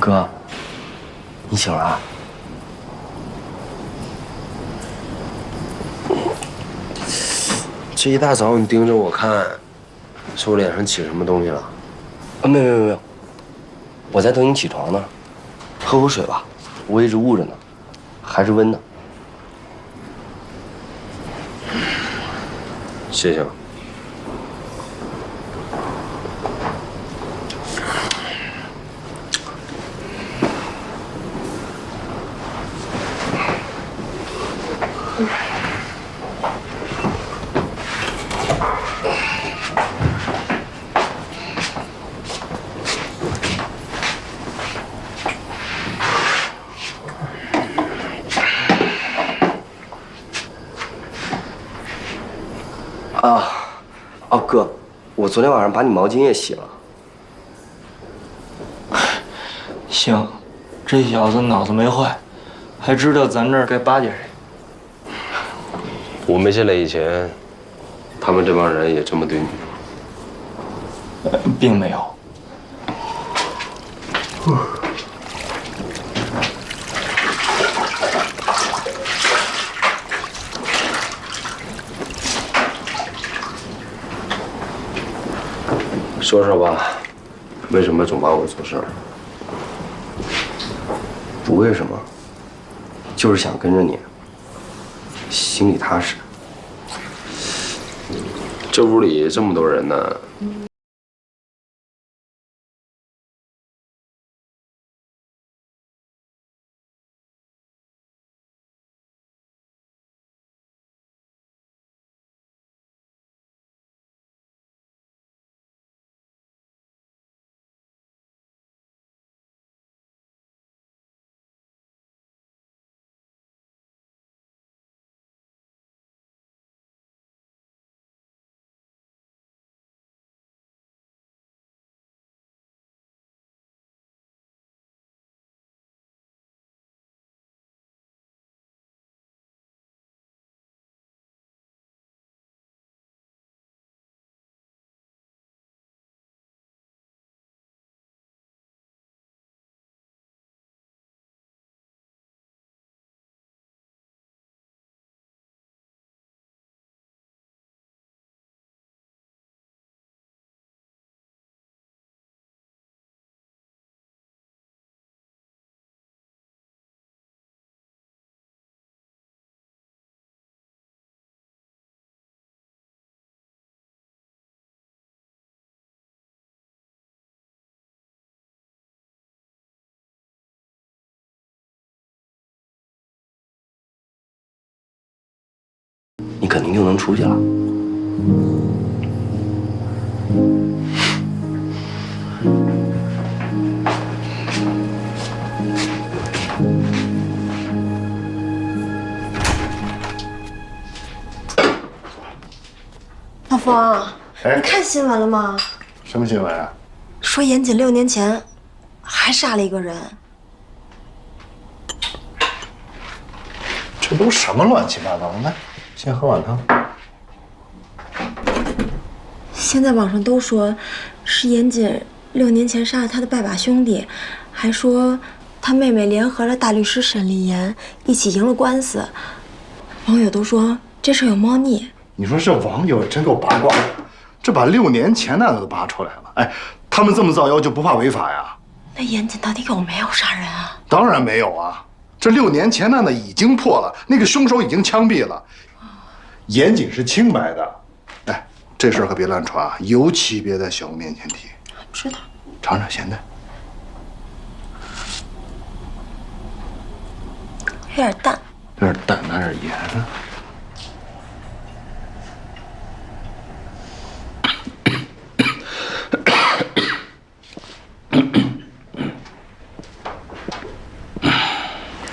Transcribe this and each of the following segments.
哥，你醒了啊？这一大早你盯着我看，是我脸上起什么东西了？没有，我在等你起床呢。喝口水吧，我一直捂着呢，还是温的。谢谢。哦，哥，我昨天晚上把你毛巾也洗了。行，这小子脑子没坏，还知道咱这儿该巴结谁。我没进来以前，他们这帮人也这么对你吗？并没有。说说吧，为什么总把我做事儿？不为什么，就是想跟着你，心里踏实。这屋里这么多人呢，你肯定就能出去了。老冯，你看新闻了吗？什么新闻啊？说严谨6年前还杀了一个人。这都什么乱七八糟的？来，先喝碗汤。现在网上都说是严谨6年前杀了他的拜把兄弟，还说他妹妹联合了大律师沈立言一起赢了官司。网友都说这事有猫腻。你说这网友真够八卦的，这把6年前那都扒出来了。哎，他们这么造谣就不怕违法呀？那严谨到底有没有杀人啊？当然没有啊！这6年前那已经破了，那个凶手已经枪毙了，严谨是清白的。哎，这事儿可别乱传啊，尤其别在小吴面前提。知道。尝尝咸的，有点淡。有点淡，拿点盐啊。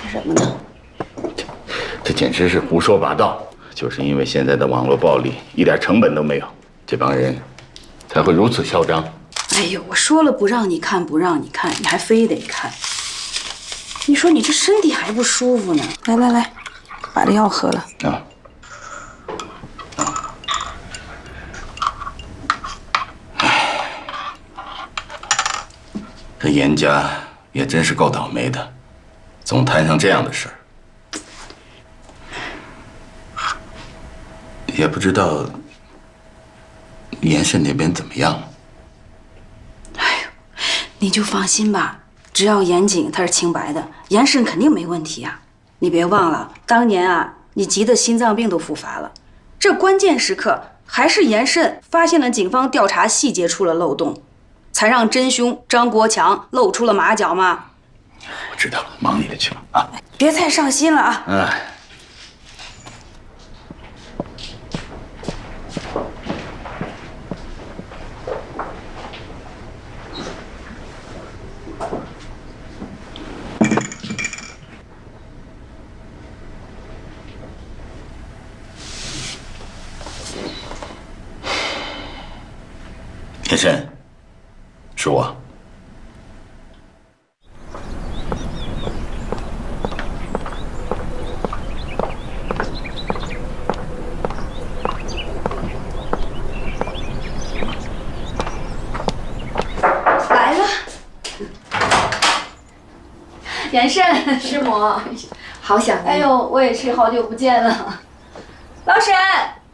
什么呢？这简直是胡说八道！就是因为现在的网络暴力一点成本都没有，这帮人才会如此嚣张。哎呦，我说了不让你看，不让你看，你还非得看。你说你这身体还不舒服呢？来来来，把这药喝了啊。这严家也真是够倒霉的，总摊上这样的事儿。也不知道严慎那边怎么样。你就放心吧，只要严谨他是清白的，严慎肯定没问题啊。你别忘了，当年啊，你急得心脏病都复发了，这关键时刻还是严慎发现了警方调查细节出了漏洞，才让真凶张国强露出了马脚嘛。我知道了，忙你的去吧啊！别太上心了啊。哎。严慎，是我。来了，严慎，师母，好想你。哎呦，我也是好久不见了。老沈，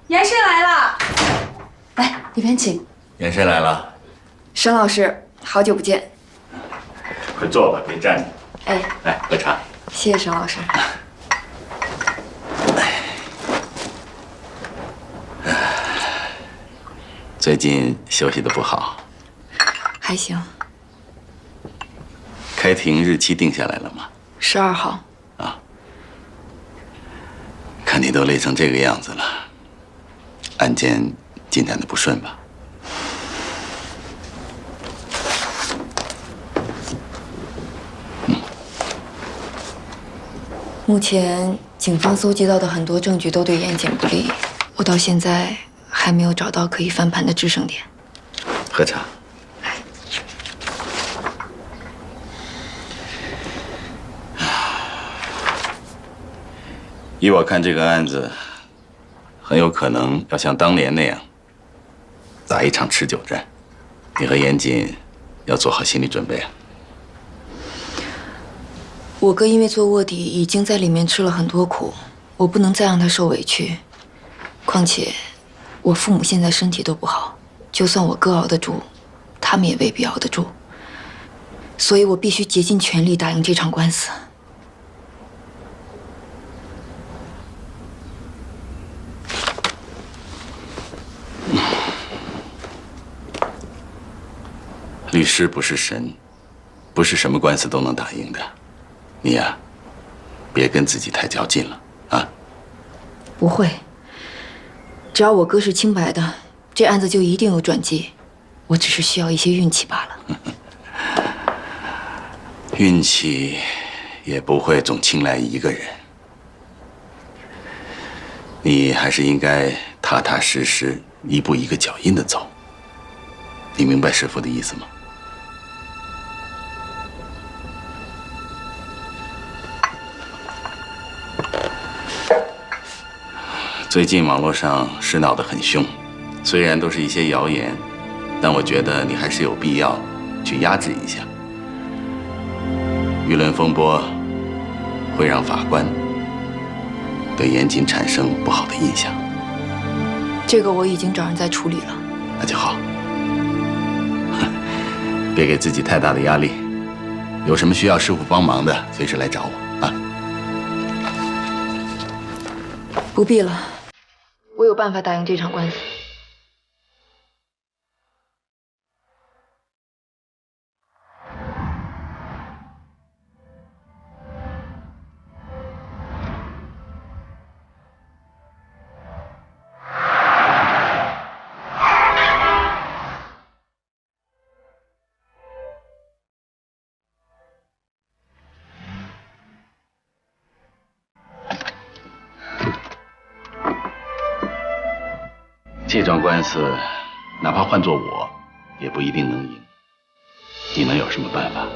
严慎来了，来里边请。严慎来了，沈老师，好久不见。快坐吧，别站着。哎，来喝茶。谢谢沈老师。最近休息的不好，还行。开庭日期定下来了吗12号。啊，看你都累成这个样子了，案件进展的不顺吧？目前警方搜集到的很多证据都对严谨不利，我到现在还没有找到可以翻盘的制胜点。喝茶。依我看，这个案子很有可能要像当年那样打一场持久战。你和严谨要做好心理准备啊。我哥因为做卧底，已经在里面吃了很多苦，我不能再让他受委屈。况且，我父母现在身体都不好，就算我哥熬得住，他们也未必熬得住。所以我必须竭尽全力打赢这场官司。律师不是神，不是什么官司都能打赢的。你呀，别跟自己太较劲了啊！不会，只要我哥是清白的，这案子就一定有转机。我只是需要一些运气罢了。运气也不会总青睐一个人，你还是应该踏踏实实、一步一个脚印的走。你明白师傅的意思吗？最近网络上事闹得很凶，虽然都是一些谣言，但我觉得你还是有必要去压制一下。舆论风波会让法官对严谨产生不好的印象。这个我已经找人在处理了。那就好，别给自己太大的压力。有什么需要师傅帮忙的，随时来找我啊。不必了，我有办法打赢这场官司。这桩官司，哪怕换做我，也不一定能赢。你能有什么办法？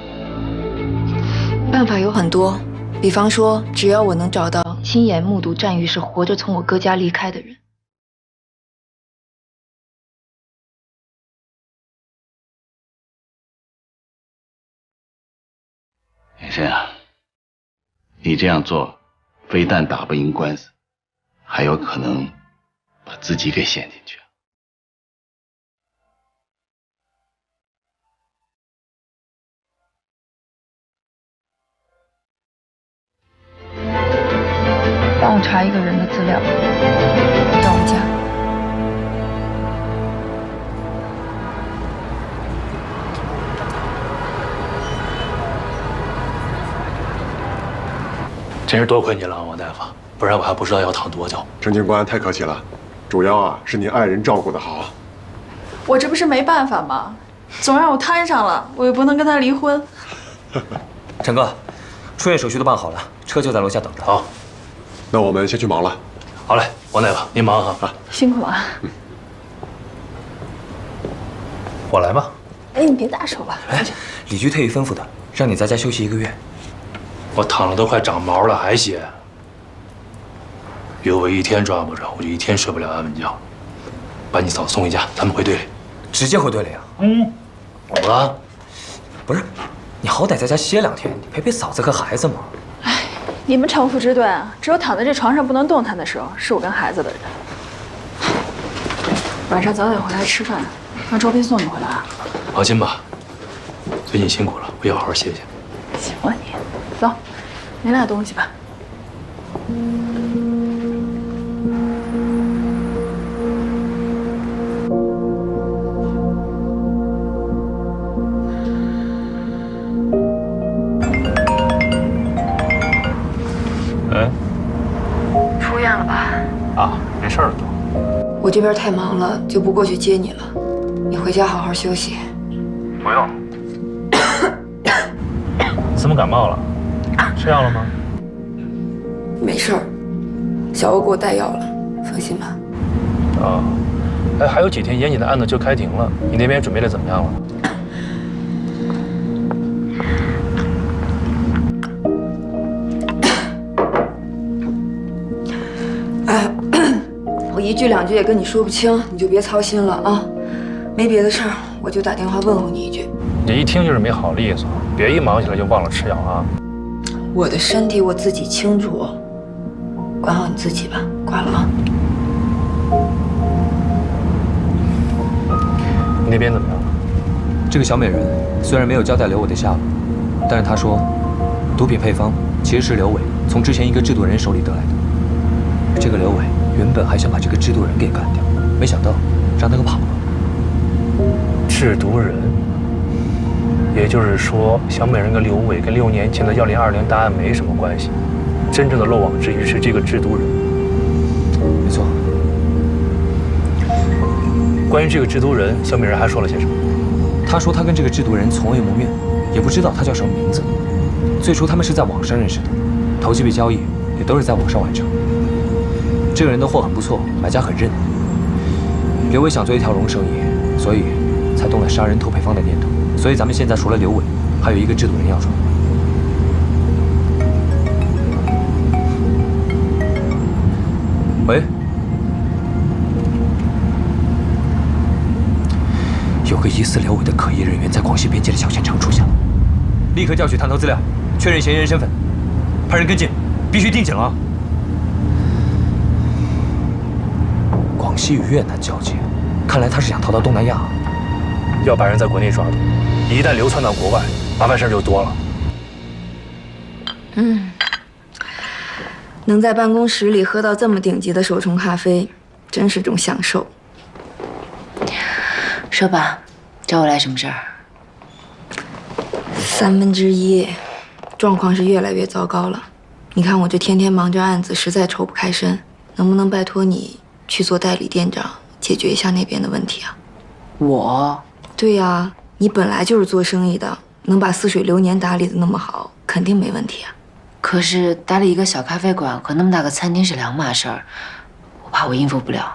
办法有很多，比方说，只要我能找到亲眼目睹战玉是活着从我哥家离开的人。琛啊，你这样做，非但打不赢官司，还有可能把自己给陷进去。帮我查一个人的资料，到我家。真是多亏你了，王大夫，不然我还不知道要躺多久。陈警官太客气了，主要是您爱人照顾得好。我这不是没办法吗？总让我摊上了，我也不能跟他离婚。陈哥，出院手续都办好了，车就在楼下等着。好，那我们先去忙了。好嘞，王大夫，您忙哈。辛苦了。我来吧。哎，你别打手了。哎，李局特意吩咐的，让你在家休息1个月。我躺了都快长毛了，还歇？刘伟一天抓不着，我就一天睡不了安稳觉。把你嫂子送回家，咱们回队里。直接回队里啊？怎么了？不是，你好歹在家歇2天，你陪陪嫂子和孩子嘛。哎，你们城府之短啊，只有躺在这床上不能动弹的时候，是我跟孩子的人。晚上早点回来吃饭，让周斌送你回来啊。放心吧，最近辛苦了，我要好好歇歇。行了你，走，拿点东西吧。出院了吧？啊，没事了都。我这边太忙了，就不过去接你了。你回家好好休息。不用。怎么感冒了？吃药了吗？没事儿，小欧给我带药了，放心吧。啊，哎，还有几天严谨的案子就开庭了，你那边准备的怎么样了？哎，我1句2句也跟你说不清，你就别操心了啊。没别的事儿，我就打电话问候你一句。你一听就是没好利索，别一忙起来就忘了吃药啊。我的身体我自己清楚，管好你自己吧。挂了啊。你那边怎么样了？这个小美人虽然没有交代刘伟的下落，但是她说，毒品配方其实是刘伟从之前一个制毒人手里得来的。这个刘伟原本还想把这个制毒人给干掉，没想到让他给跑了。制毒人，也就是说，小美人跟刘伟跟6年前的1020大案没什么关系，真正的漏网之鱼是这个制毒人。没错。关于这个制毒人，小美人还说了些什么？她说她跟这个制毒人从未谋面，也不知道他叫什么名字。最初他们是在网上认识的，头几笔交易也都是在网上完成。这个人的货很不错，买家很认。刘伟想做一条龙生意，所以才动了杀人偷配方的念头。所以咱们现在除了刘伟，还有一个制毒人要抓。喂，有个疑似刘伟的可疑人员在广西边界的小县城出现了，立刻调取探头资料，确认嫌疑人身份，派人跟进，必须定警啊！广西与越南交界，看来他是想逃到东南亚。要把人在国内抓住，一旦流窜到国外，麻烦事就多了。能在办公室里喝到这么顶级的手冲咖啡，真是种享受。说吧，找我来什么事儿1/3，状况是越来越糟糕了。你看我这天天忙着案子，实在抽不开身，能不能拜托你去做代理店长，解决一下那边的问题啊？我？对呀，你本来就是做生意的，能把似水流年打理得那么好，肯定没问题啊。可是打理一个小咖啡馆和那么大个餐厅是2码事儿，我怕我应付不了。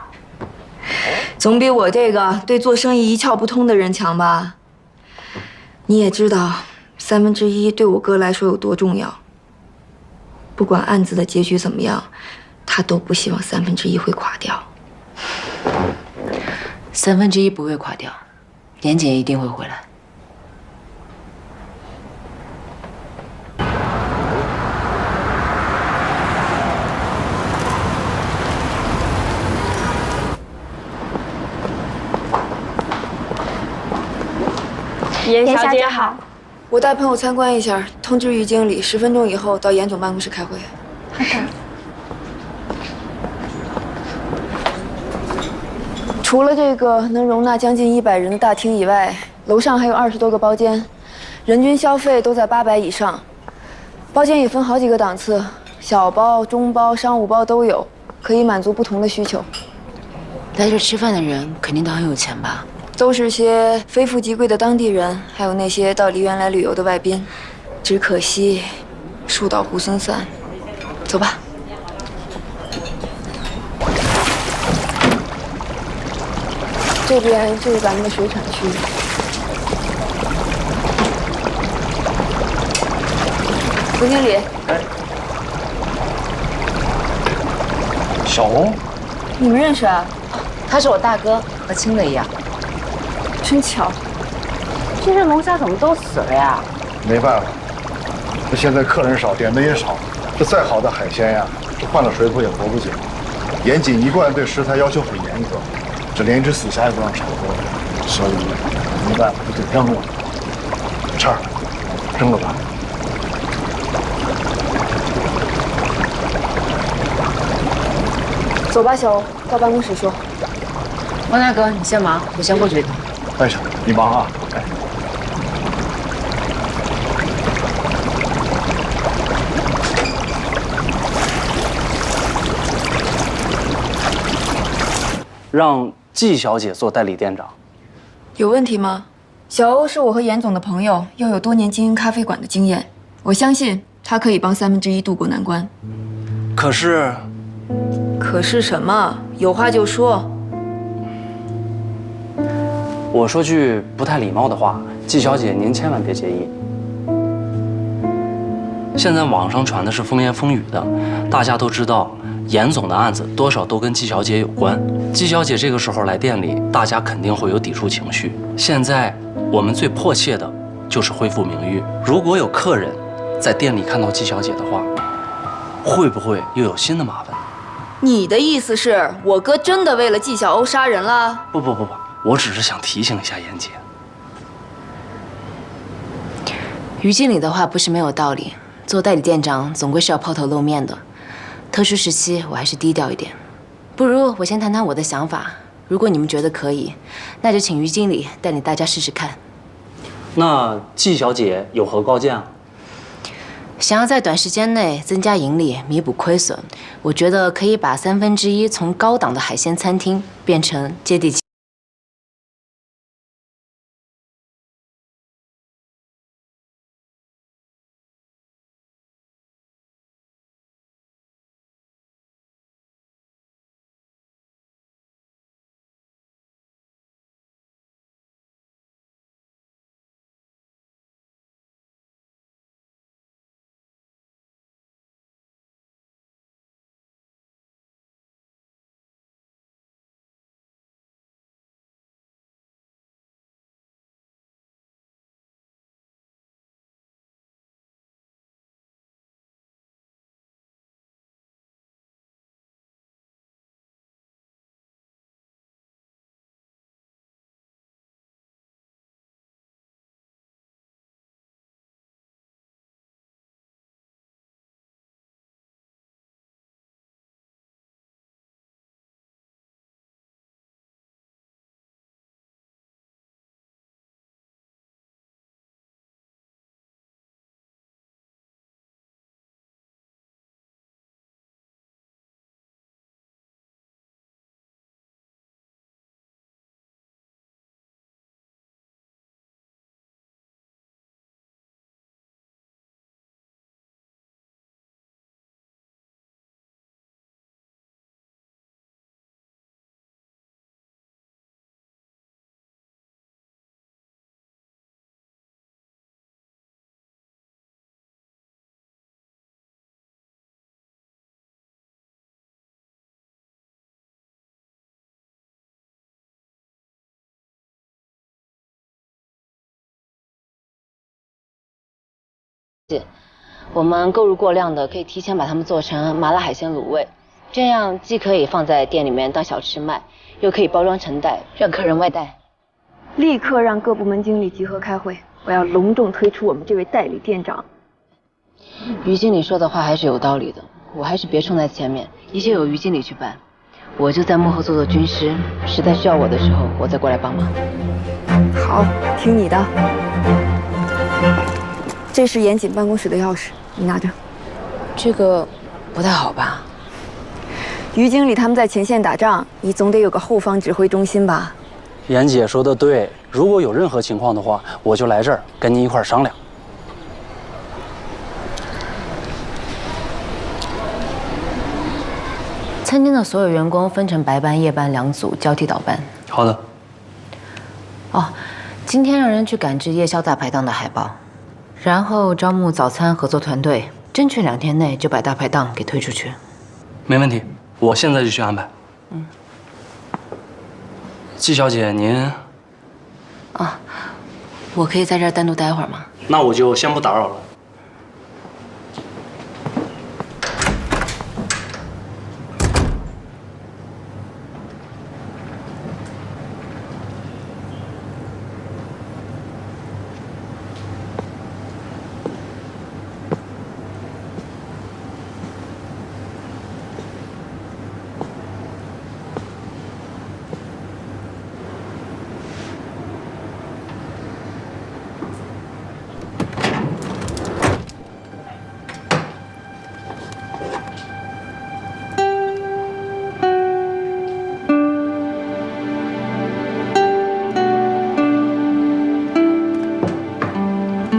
总比我这个对做生意一窍不通的人强吧？你也知道，1/3对我哥来说有多重要。不管案子的结局怎么样，他都不希望1/3会垮掉。1/3不会垮掉，严谨一定会回来。严小姐好。我带朋友参观一下，通知于经理10分钟以后到严总办公室开会。好的。除了这个能容纳将近100人的大厅以外，楼上还有20多个包间，人均消费都在800以上。包间也分好几个档次，小包、中包、商务包都有，可以满足不同的需求。来这吃饭的人肯定都很有钱吧？都是些非富即贵的当地人，还有那些到梨园来旅游的外宾。只可惜，树倒猢狲散。走吧。这边就是咱们的水产区。总经理。哎。小欧。你们认识啊？他是我大哥，和亲的一样。真巧。这些龙虾怎么都死了呀？没办法，这现在客人少，点的也少，这再好的海鲜呀，这换了水土也活不久。严谨一贯对食材要求很严格，这连一只死虾也不让炒锅，所以没办法，就得这样弄。畅儿，扔了吧。走吧，小欧，到办公室说。王大哥，你先忙，我先过去一趟。哎，行，你忙啊。哎。让季小姐做代理店长，有问题吗？小欧是我和严总的朋友，又有多年经营咖啡馆的经验，我相信他可以帮1/3渡过难关。可是什么？有话就说。我说句不太礼貌的话，季小姐您千万别介意。现在网上传的是风言风语的，大家都知道严总的案子多少都跟季小姐有关。季小姐这个时候来店里，大家肯定会有抵触情绪。现在我们最迫切的就是恢复名誉。如果有客人在店里看到季小姐的话，会不会又有新的麻烦？你的意思是我哥真的为了季小欧杀人了？不，我只是想提醒一下严姐。于经理的话不是没有道理，做代理店长总归是要抛头露面的。特殊时期，我还是低调一点。不如我先谈谈我的想法，如果你们觉得可以，那就请于经理带领大家试试看。那季小姐有何高见啊？想要在短时间内增加盈利，弥补亏损，我觉得可以把1/3从高档的海鲜餐厅变成接地气。我们购入过量的，可以提前把它们做成麻辣海鲜卤味，这样既可以放在店里面当小吃卖，又可以包装成袋让客人外带。立刻让各部门经理集合开会，我要隆重推出我们这位代理店长。于经理说的话还是有道理的，我还是别冲在前面，一切由于经理去办，我就在幕后做做军师，实在需要我的时候，我再过来帮忙。好，听你的。这是严谨办公室的钥匙，你拿着。这个不太好吧？于经理他们在前线打仗，你总得有个后方指挥中心吧？严姐说的对，如果有任何情况的话，我就来这儿跟您一块儿商量。餐厅的所有员工分成白班、夜班2组，交替倒班。好的。哦，今天让人去赶制夜宵大排档的海报，然后招募早餐合作团队，争取2天内就把大排档给推出去。没问题，我现在就去安排。季小姐，您……啊，我可以在这儿单独待会儿吗？那我就先不打扰了。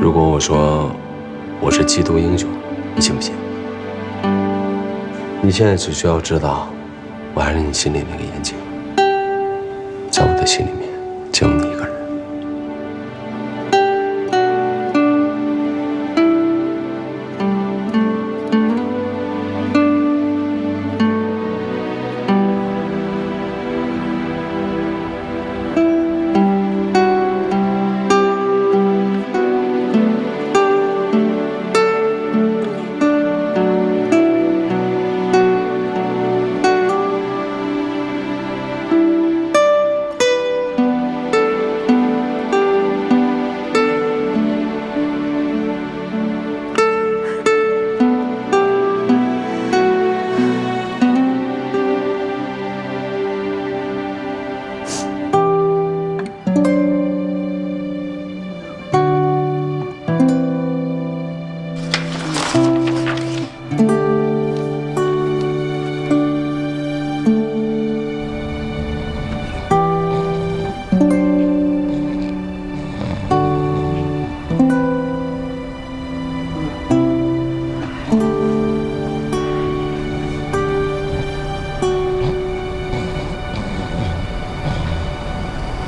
如果我说我是缉毒英雄，你信不信？你现在只需要知道，我还是你心里那个严谨，在我的心里面只有你一个人。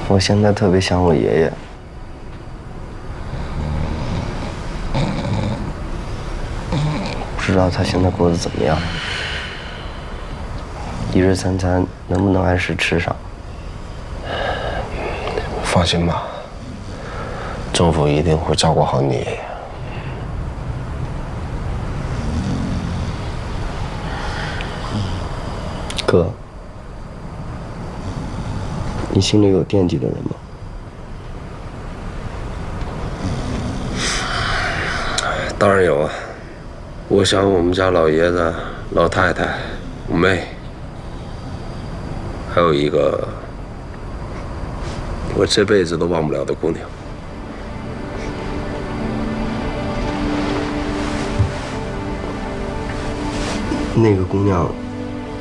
我现在特别想我爷爷。不知道他现在过得怎么样，一日三餐能不能按时吃上？放心吧，政府一定会照顾好你爷爷。哥，你心里有惦记的人吗？当然有啊，我想我们家老爷子、老太太、我妹，还有一个我这辈子都忘不了的姑娘。那个姑娘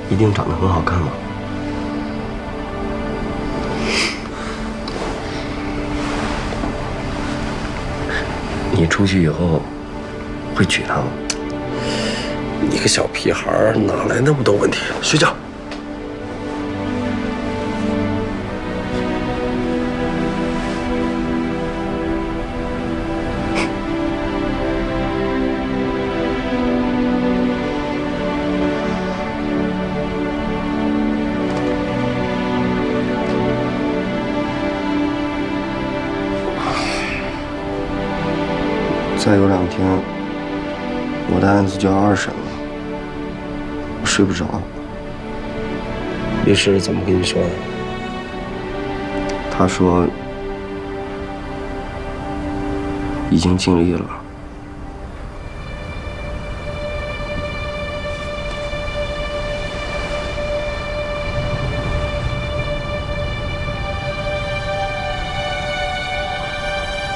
一定长得很好看吗？你出去以后会娶她吗？你个小屁孩儿，哪来那么多问题？睡觉。再有2天，我的案子就要2审了，我睡不着。律师怎么跟你说的？他说，已经尽力了。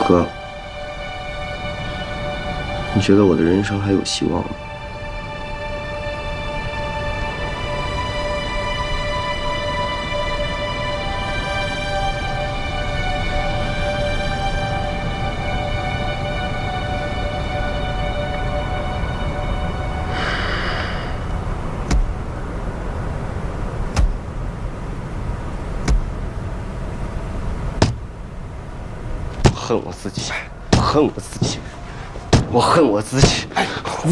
哥，你觉得我的人生还有希望吗？恨我自己，恨我自己，我恨我自己。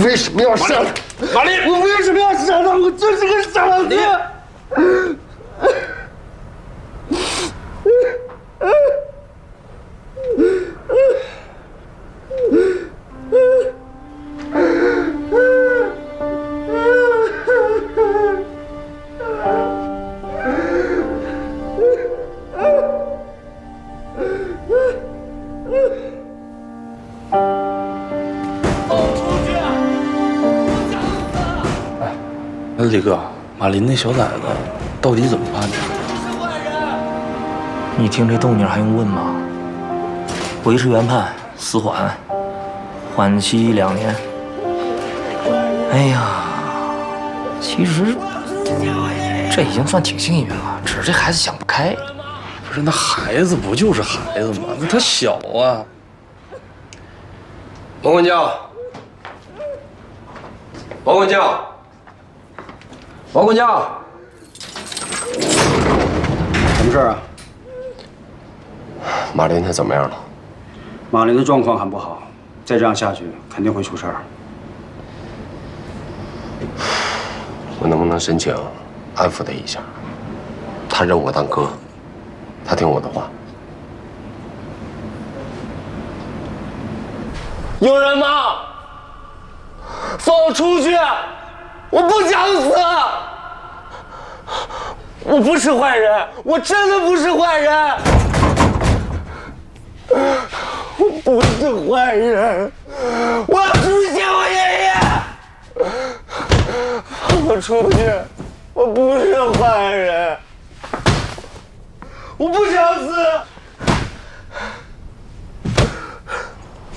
为什么要杀他？马丽，我为什么要杀他？我就是个傻子。李哥，马林那小崽子到底怎么办呢？你听这动静还用问吗？维持原判，死缓，缓期2年。哎呀，其实这已经算挺幸运了，只是这孩子想不开。不是，那孩子不就是孩子吗？那他小啊。王管教，王管教。王管教，什么事儿啊？马林他怎么样了？马林的状况很不好，再这样下去肯定会出事儿。我能不能申请安抚他一下？他认我当哥，他听我的话。有人吗？放我出去！我不想死！我不是坏人，我真的不是坏人！我不是坏人，我要出去见我爷爷！放我出去！我不是坏人，我不想死！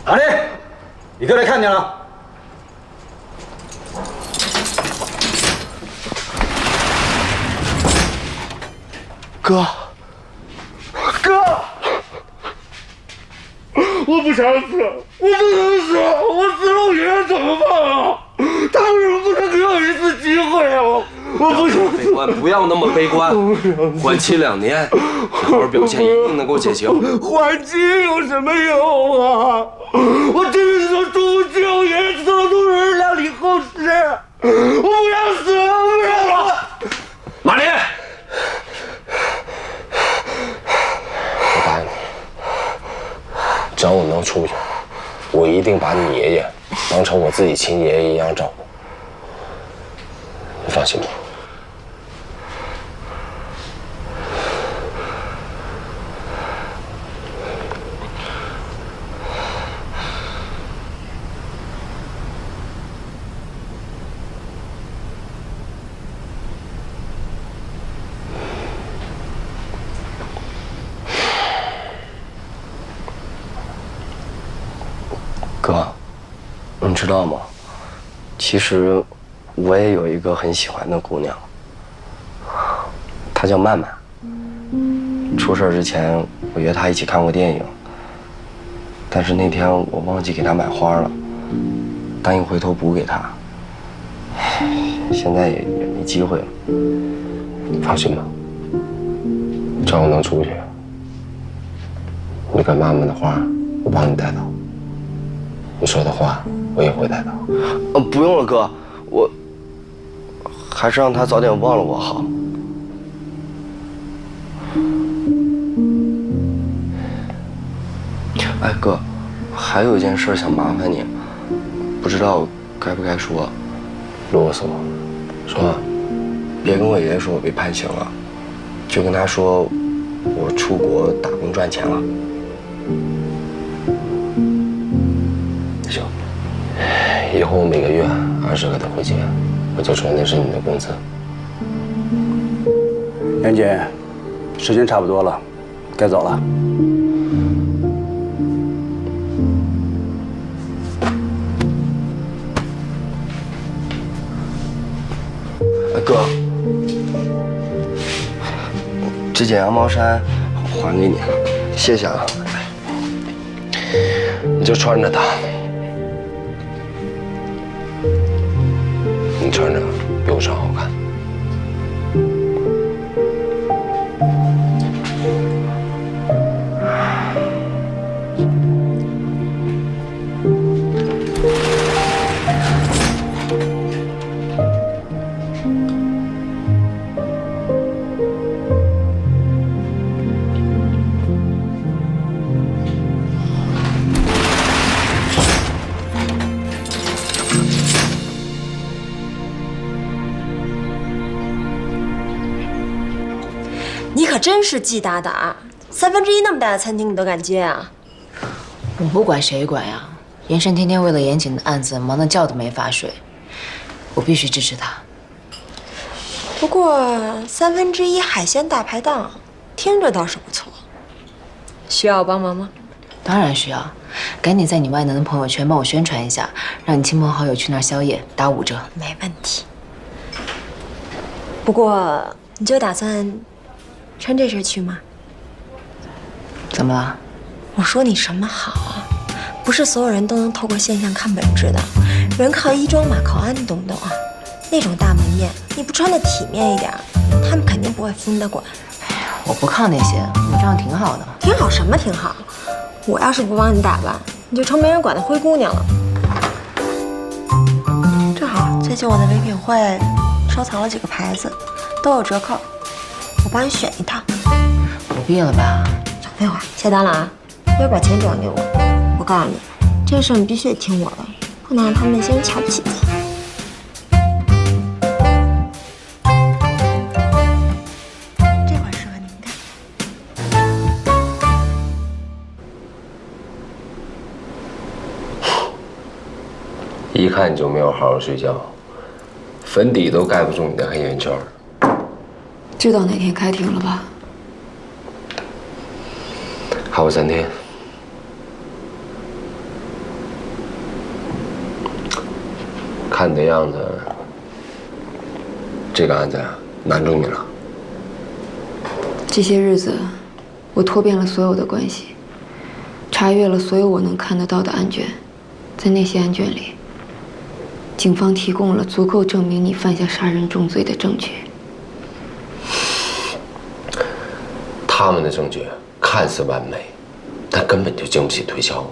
马丽，你哥来看见了。哥，哥，我不想死，我不能死，我死了我爷爷怎么办啊？他为什么不能给我一次机会啊？我不想悲观，不要那么悲观，缓期2年，好好表现，一定能够减刑。缓期有什么用啊？我真是说出不去，我爷爷死了都是料理后事，我不想死，我不想死。马林。我答应你，只要我能出去，我一定把你爷爷当成我自己亲爷爷一样照顾。你放心吧。哥，你知道吗？其实我也有一个很喜欢的姑娘，她叫曼曼。出事之前，我约她一起看过电影，但是那天我忘记给她买花了，答应回头补给她。现在也没机会了。放心吧，只要我能出去，你跟妈妈的花我帮你带到。你说的话，我也会带到。不用了，哥，我还是让他早点忘了我好。哎，哥，还有一件事想麻烦你，不知道该不该说。啰嗦，说。别跟我爷爷说我被判刑了，就跟他说我出国打工赚钱了。以后每个月20个的回结，我就说那是你的工资。严姐，时间差不多了，该走了。哥，这件羊毛衫还给你了，谢谢啊。你就穿着它，你穿着比我穿好看。你可真是季大大，1/3那么大的餐厅你都敢接啊？我不管谁管呀，严胜天天为了严谨的案子忙得觉都没法睡，我必须支持他。不过1/3海鲜大排档，听着倒是不错。需要我帮忙吗？当然需要，赶紧在你万能的朋友圈帮我宣传一下，让你亲朋好友去那儿宵夜，打5折。没问题。不过你就打算穿这身去吗？怎么了？我说你什么好啊？不是所有人都能透过现象看本质的，人靠衣装马靠鞍，你懂不懂啊？那种大门面，你不穿的体面一点，他们肯定不会分得管。我不靠那些，我这样挺好的。挺好什么挺好？我要是不帮你打扮，你就成没人管的灰姑娘了。正好最近我在唯品会收藏了几个牌子，都有折扣，我帮你选一套。不必了吧？少废话，下单了啊！要把钱转给我。我告诉你，这事你必须得听我的，不能让他们那些人瞧不起自己。这会儿适合你们看。一看你就没有好好睡觉，粉底都盖不住你的黑眼圈。知道哪天开庭了吧？还有3天。看你的样子，这个案子难住你了。这些日子，我拖遍了所有的关系，查阅了所有我能看得到的案卷，在那些案卷里，警方提供了足够证明你犯下杀人重罪的证据。他们的证据看似完美，但根本就经不起推敲。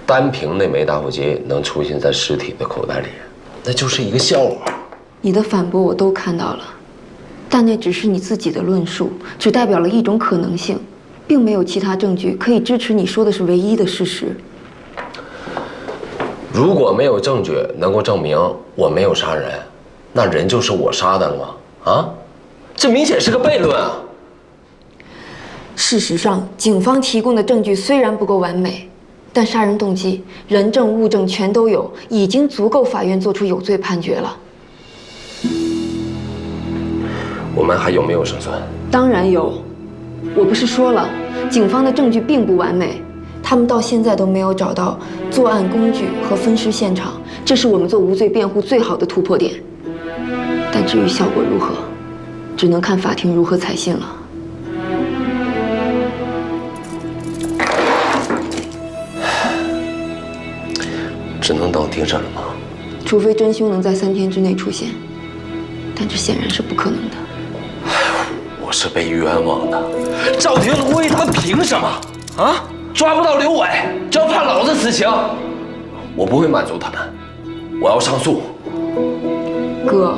单凭那枚打火机能出现在尸体的口袋里，那就是一个笑话。你的反驳我都看到了，但那只是你自己的论述，只代表了一种可能性，并没有其他证据可以支持你说的是唯一的事实。如果没有证据能够证明我没有杀人，那人就是我杀的了吗？啊，这明显是个悖论啊！事实上，警方提供的证据虽然不够完美，但杀人动机、人证物证全都有，已经足够法院做出有罪判决了。我们还有没有胜算？当然有，我不是说了，警方的证据并不完美，他们到现在都没有找到作案工具和分尸现场，这是我们做无罪辩护最好的突破点。但至于效果如何，只能看法庭如何采信了。只能等庭审了吗？除非真凶能在3天之内出现，但这显然是不可能的。我是被冤枉的，赵廷和吴一他们凭什么啊？抓不到刘伟就要判老子死刑？我不会满足他们，我要上诉。哥，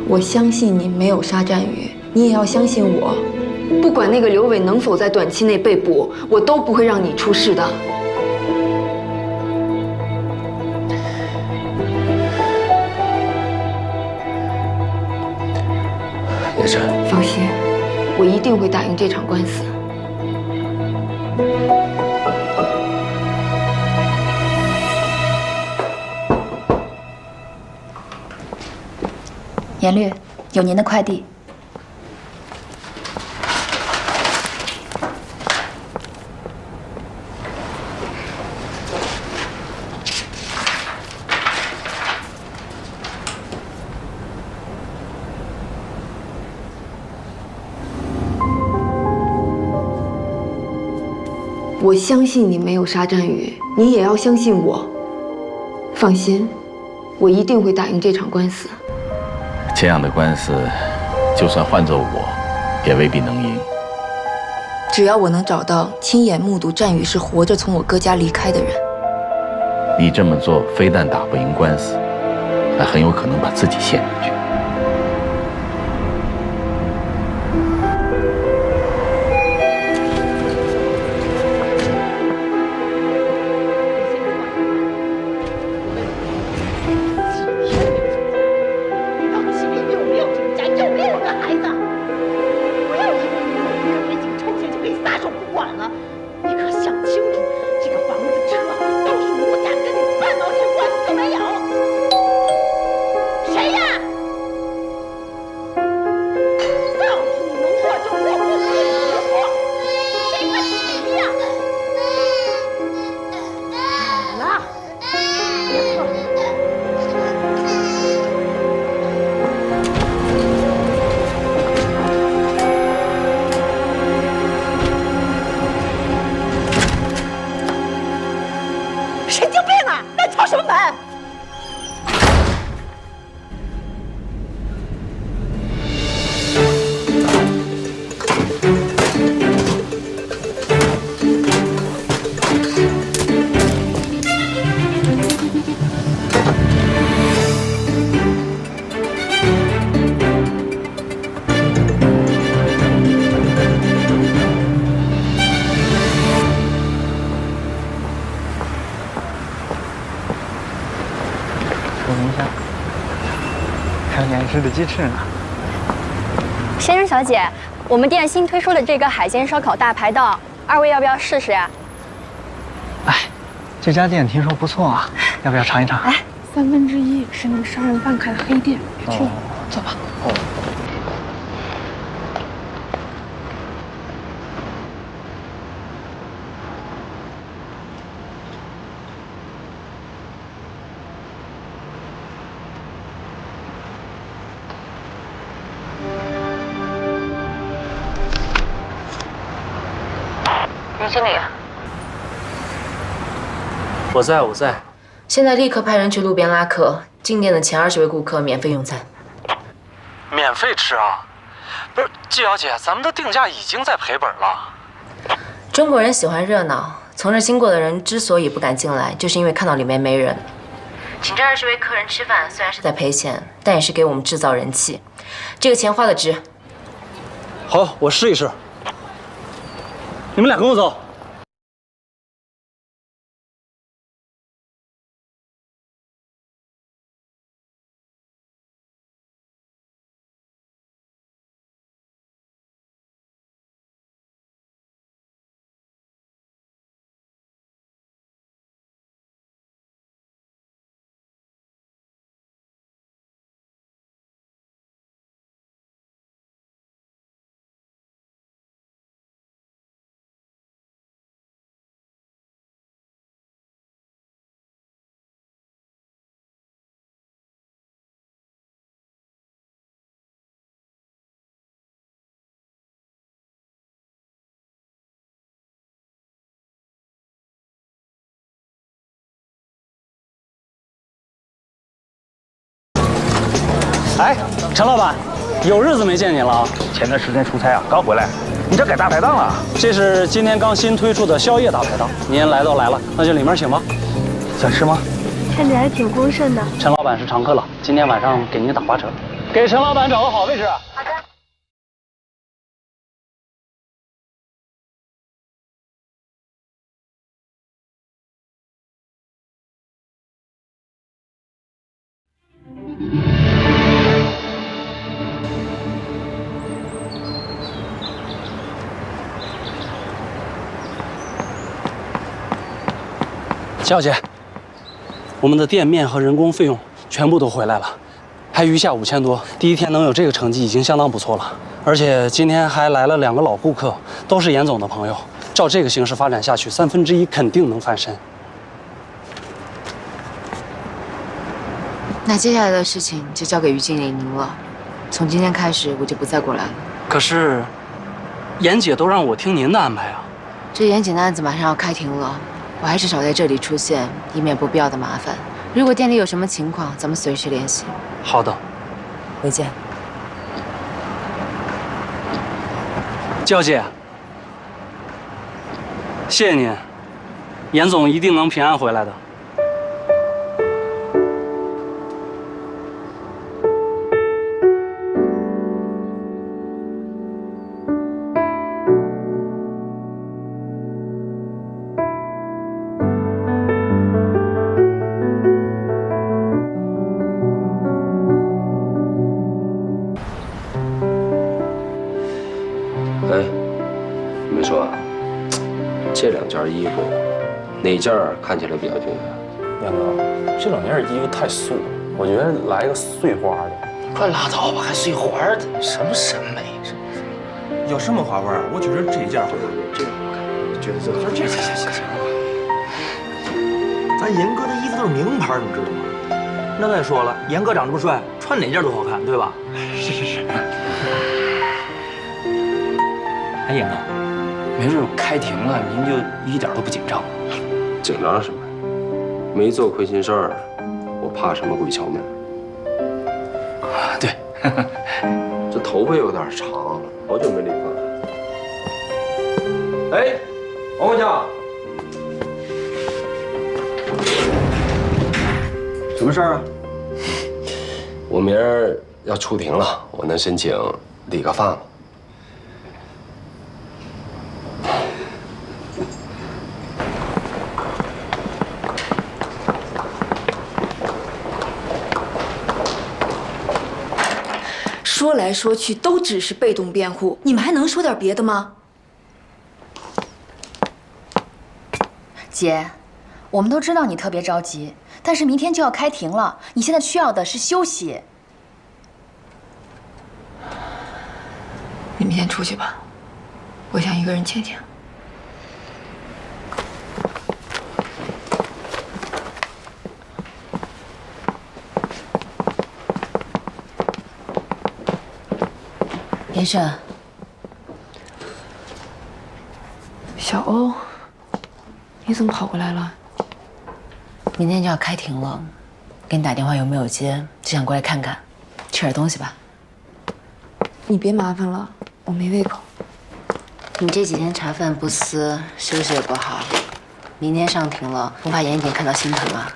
我相信你没有杀战宇，你也要相信我。不管那个刘伟能否在短期内被捕，我都不会让你出事的。叶晨，放心，我一定会打赢这场官司。严律，有您的快递。我相信你没有杀战宇，你也要相信我。放心，我一定会打赢这场官司。这样的官司，就算换做我，也未必能赢。只要我能找到亲眼目睹战宇是活着从我哥家离开的人，你这么做非但打不赢官司，还很有可能把自己陷进去。的鸡翅呢？先生小姐，我们店新推出的这个海鲜烧烤大排档，二位要不要试试呀？哎，这家店听说不错啊，要不要尝一尝？哎，1/3是那个杀人犯开的黑店，别去了，走吧。哦。于经理，我在。现在立刻派人去路边拉客，进店的前20位顾客免费用餐。免费吃啊？不是，季小姐，咱们的定价已经在赔本了。中国人喜欢热闹，从这经过的人之所以不敢进来，就是因为看到里面没人。请这20位客人吃饭，虽然是在赔钱，但也是给我们制造人气。这个钱花的值。好，我试一试。你们俩跟我走。哎，陈老板，有日子没见您了啊！前段时间出差啊，刚回来。你这改大排档了？这是今天刚新推出的宵夜大排档，您来都来了，那就里面请吧。想吃吗？看起来挺丰盛的。陈老板是常客了，今天晚上给您打8折，给陈老板找个好位置。好的。小姐，我们的店面和人工费用全部都回来了，还余下5000多，第一天能有这个成绩已经相当不错了。而且今天还来了2个老顾客，都是严总的朋友。照这个形势发展下去，1/3肯定能翻身。那接下来的事情就交给于经理您了。从今天开始，我就不再过来了。可是，严姐都让我听您的安排啊。这严谨的案子马上要开庭了，我还是少在这里出现，以免不必要的麻烦。如果店里有什么情况，咱们随时联系。好的，回见。季小姐，谢谢您，严总一定能平安回来的。哎，你们说，这2件衣服，哪件看起来比较精神？杨哥，这2件衣服太素了，我觉得来一个碎花的。快拉倒吧，还碎花的，什么审美？有什么花纹？我觉得这一件好看，这个好看，觉得这行。咱严哥的衣服都是名牌，你知道吗？那再说了，严哥长这么帅，穿哪件都好看，对吧？是。哎，严哥，没准开庭了，您就一点都不紧张？紧张什么？没做亏心事儿，我怕什么鬼敲门？对，这头发有点长，好久没理发。哎，王管家，什么事儿啊？我明儿要出庭了，我能申请理个发吗？说来说去都只是被动辩护，你们还能说点别的吗？姐，我们都知道你特别着急，但是明天就要开庭了，你现在需要的是休息。你们先出去吧，我想一个人静静。严胜，小欧，你怎么跑过来了？明天就要开庭了，给你打电话有没有接？只想过来看看，吃点东西吧。你别麻烦了，我没胃口。你这几天茶饭不思，休息也不好，明天上庭了，不怕严检看到心疼啊？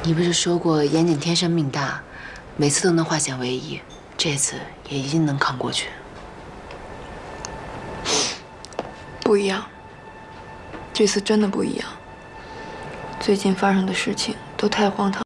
你不是说过严谨天生命大，每次都能化险为夷，这次也一定能扛过去。不一样，这次真的不一样。最近发生的事情都太荒唐。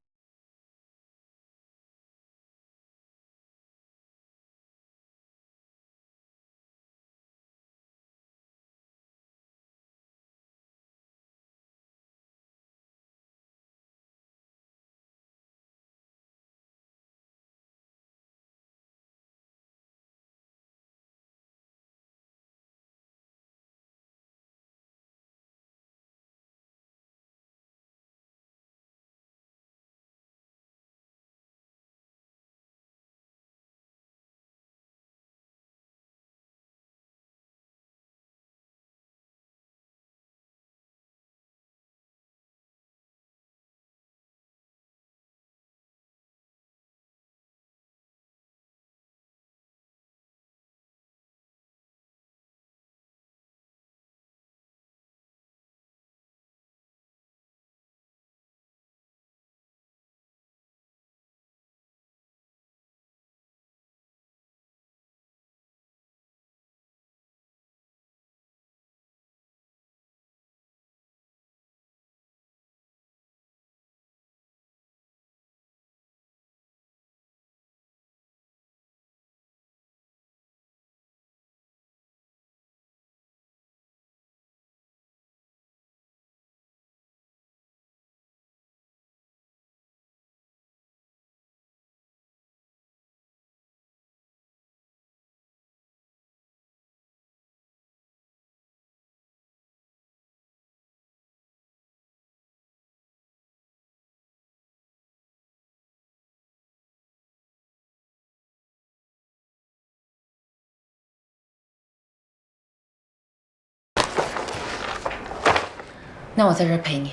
那我在这儿陪你。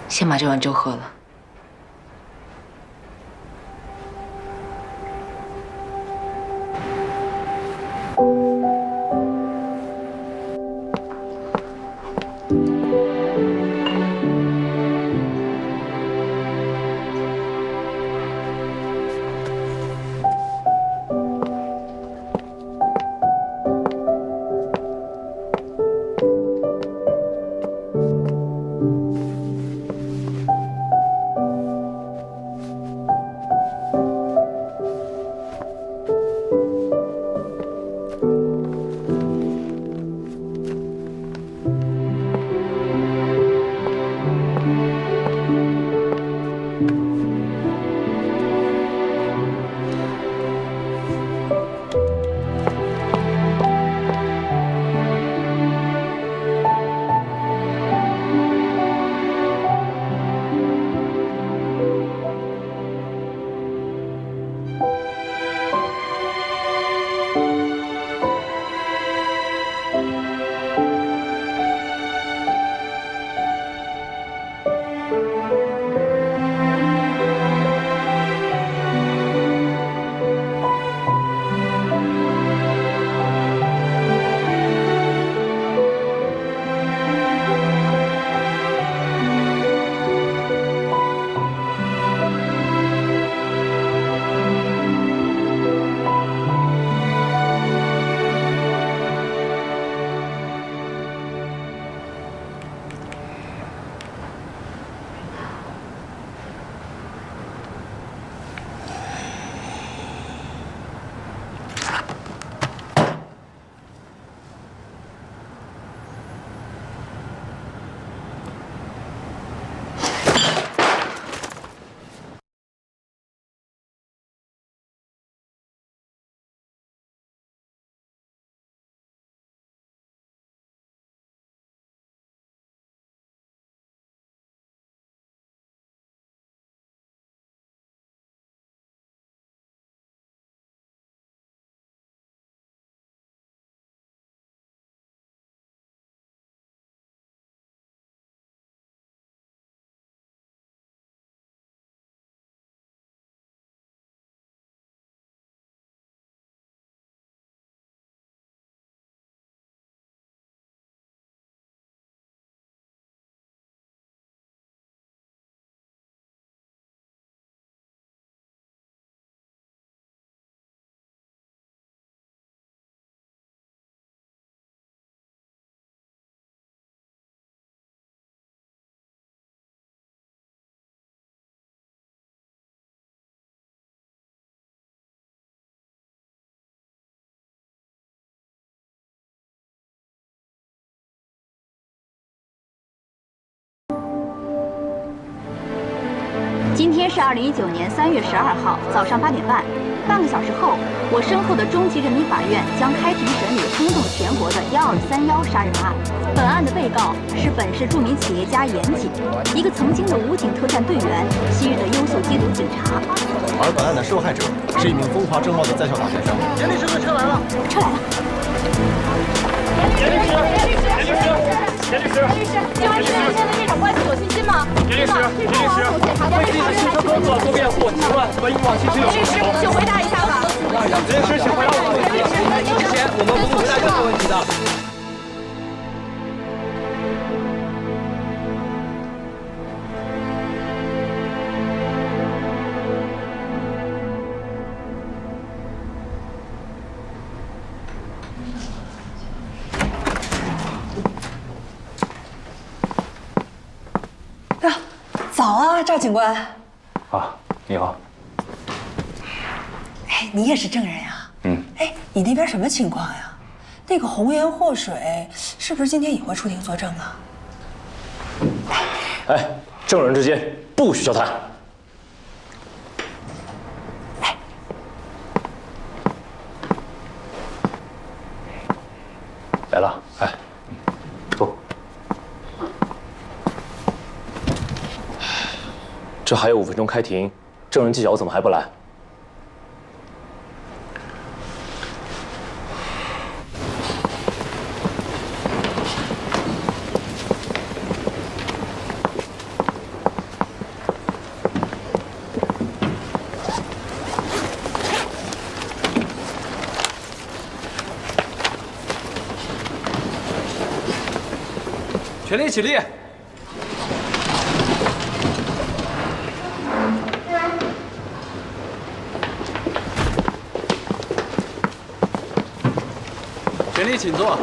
先把这碗粥喝了。今天是2019年3月12号早上8点半，半个小时后，我身后的中级人民法院将开庭审理轰动全国的1231杀人案。本案的被告是本市著名企业家严谨，一个曾经的武警特战队员，昔日的优秀缉毒警察。而本案的受害者是一名风华正茂的在校大学生。严律师的车来了，车来了。严律师，这位是你现在这种关系有信心吗？严律师，为自己的新生工作做辩护，请问和以往其实有什么不同？请回答一下吧。严律师，请回答我的问题。之前我们不会回答任何问题的。早啊，赵警官。啊，你好。哎，你也是证人呀？嗯。哎，你那边什么情况呀？那个红颜祸水是不是今天也会出庭作证啊？哎，证人之间不许交谈。来了，哎，坐。这还有5分钟开庭，证人季晓怎么还不来？全力起立。全力请坐。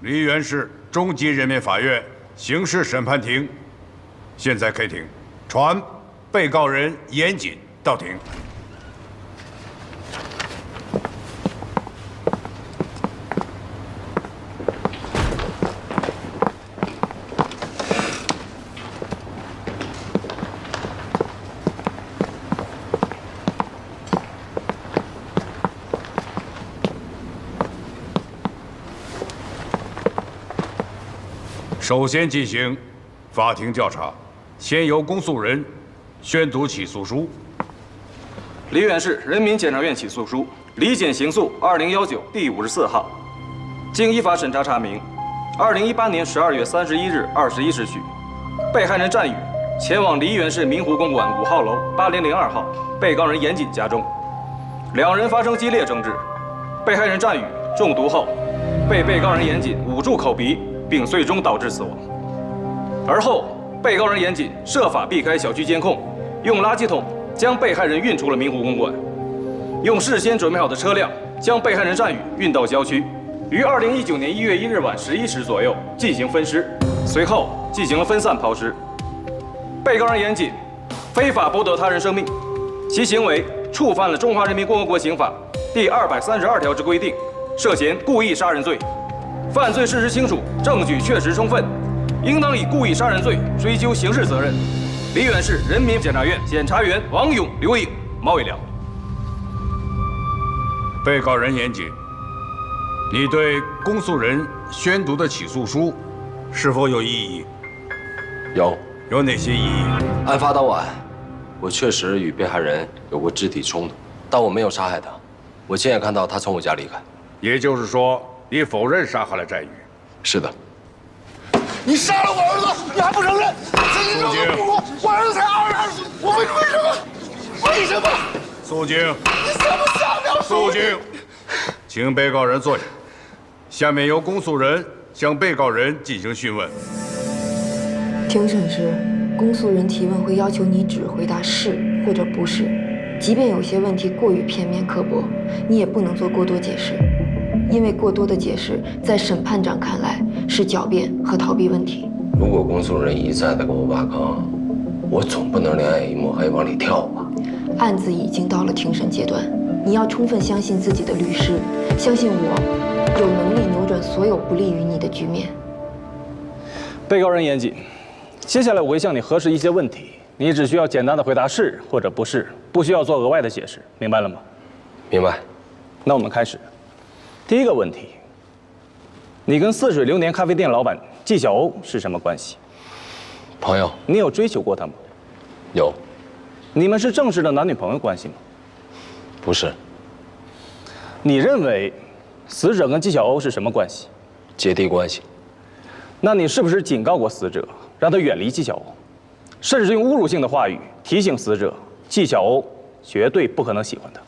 梨园市中级人民法院刑事审判庭，现在开庭，传被告人严谨到庭。首先进行法庭调查，先由公诉人宣读起诉书。梨园市人民检察院起诉书，离检刑诉2019第54号。经依法审查查明，2018年12月31日21时许，被害人战宇前往梨园市明湖公馆5号楼8002号被告人严谨家中，两人发生激烈争执，被害人战宇中毒后，被告人严谨捂住口鼻，并最终导致死亡。而后，被告人严谨设法避开小区监控，用垃圾桶将被害人运出了明湖公馆，用事先准备好的车辆将被害人战宇运到郊区，于2019年1月1日晚11时左右进行分尸，随后进行了分散抛尸。被告人严谨非法剥夺他人生命，其行为触犯了《中华人民共和国刑法》第232条之规定，涉嫌故意杀人罪。犯罪事实清楚，证据确实充分，应当以故意杀人罪追究刑事责任。梨园市人民检察院检察员王勇、刘颖、毛伟良。被告人严谨，你对公诉人宣读的起诉书是否有异议？有哪些异议？案发当晚，我确实与被害人有过肢体冲突，但我没有杀害他。我亲眼看到他从我家离开。也就是说，你否认杀害了战宇？是的。你杀了我儿子，你还不承认？曾经让我不过，我儿子才22岁，我为什么？为什么？肃静！你怎么下描述？肃静！请被告人坐下。下面由公诉人向被告人进行讯问。庭审时，公诉人提问会要求你只回答是或者不是，即便有些问题过于片面刻薄，你也不能做过多解释，因为过多的解释在审判长看来是狡辩和逃避问题。如果公诉人一再的给我挖坑，我总不能两眼一抹黑往里跳吧？案子已经到了庭审阶段，你要充分相信自己的律师，相信我有能力扭转所有不利于你的局面。被告人严谨，接下来我会向你核实一些问题，你只需要简单的回答是或者不是，不需要做额外的解释，明白了吗？明白。那我们开始。第一个问题，你跟似水流年咖啡店老板纪晓欧是什么关系？朋友。你有追求过他吗？有。你们是正式的男女朋友关系吗？不是。你认为死者跟纪晓欧是什么关系？姐弟关系。那你是不是警告过死者，让他远离纪晓欧，甚至用侮辱性的话语提醒死者，纪晓欧绝对不可能喜欢他？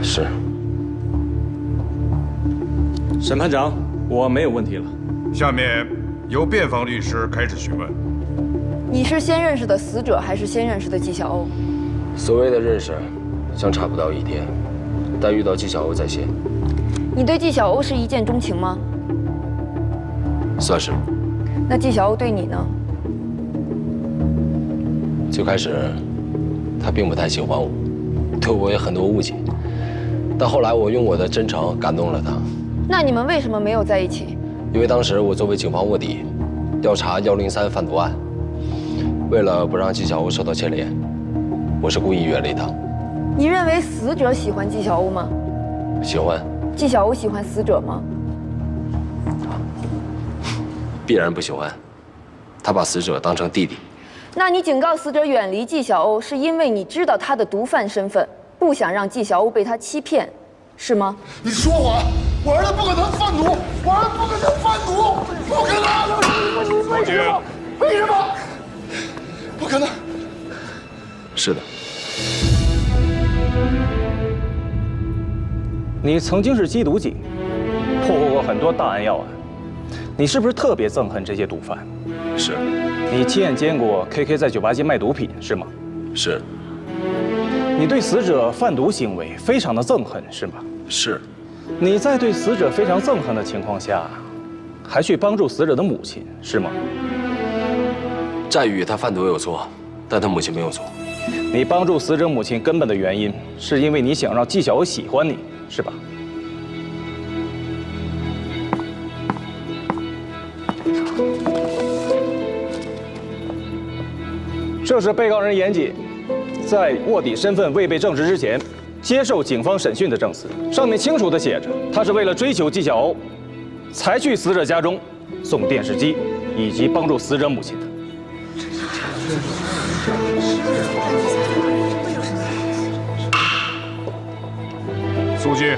是。审判长，我没有问题了。下面由辩方律师开始询问。你是先认识的死者，还是先认识的纪晓欧？所谓的认识，相差不到1天，但遇到纪晓欧在先。你对纪晓欧是一见钟情吗？算是。那纪晓欧对你呢？最开始，他并不太喜欢我，对我有很多误解。但后来我用我的真诚感动了他。那你们为什么没有在一起？因为当时我作为警方卧底，调查103贩毒案，为了不让纪晓欧受到牵连，我是故意远离他。你认为死者喜欢纪晓欧吗？喜欢。纪晓欧喜欢死者吗？必然不喜欢。他把死者当成弟弟。那你警告死者远离纪晓欧，是因为你知道他的毒贩身份，不想让纪晓欧被他欺骗，是吗？你说谎！我儿子不可能贩毒，我儿子不可能贩毒，不可能！为什么？不可能！是的。你曾经是缉毒警，破获过很多大案要案，你是不是特别憎恨这些毒贩？是。你亲眼见过 KK 在酒吧街卖毒品是吗？是。你对死者贩毒行为非常的憎恨是吗？是。你在对死者非常憎恨的情况下，还去帮助死者的母亲是吗？在宇他贩毒有错，但他母亲没有错。你帮助死者母亲根本的原因，是因为你想让纪晓鸥喜欢你，是吧？这是被告人严谨在卧底身份未被证实之前，接受警方审讯的证词，上面清楚地写着，他是为了追求纪晓鸥，才去死者家中送电视机，以及帮助死者母亲的。苏记，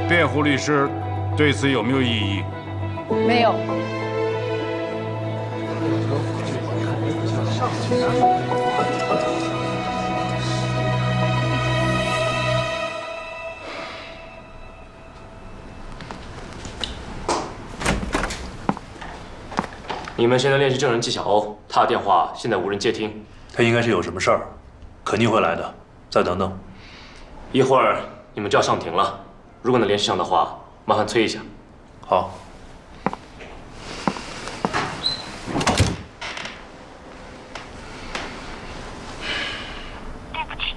辩护律师对此有没有异议？没有。你们现在联系证人纪晓鸥，他的电话现在无人接听。他应该是有什么事儿，肯定会来的。再等等，一会儿你们就要上庭了，如果能联系上的话，麻烦催一下。好。对不起，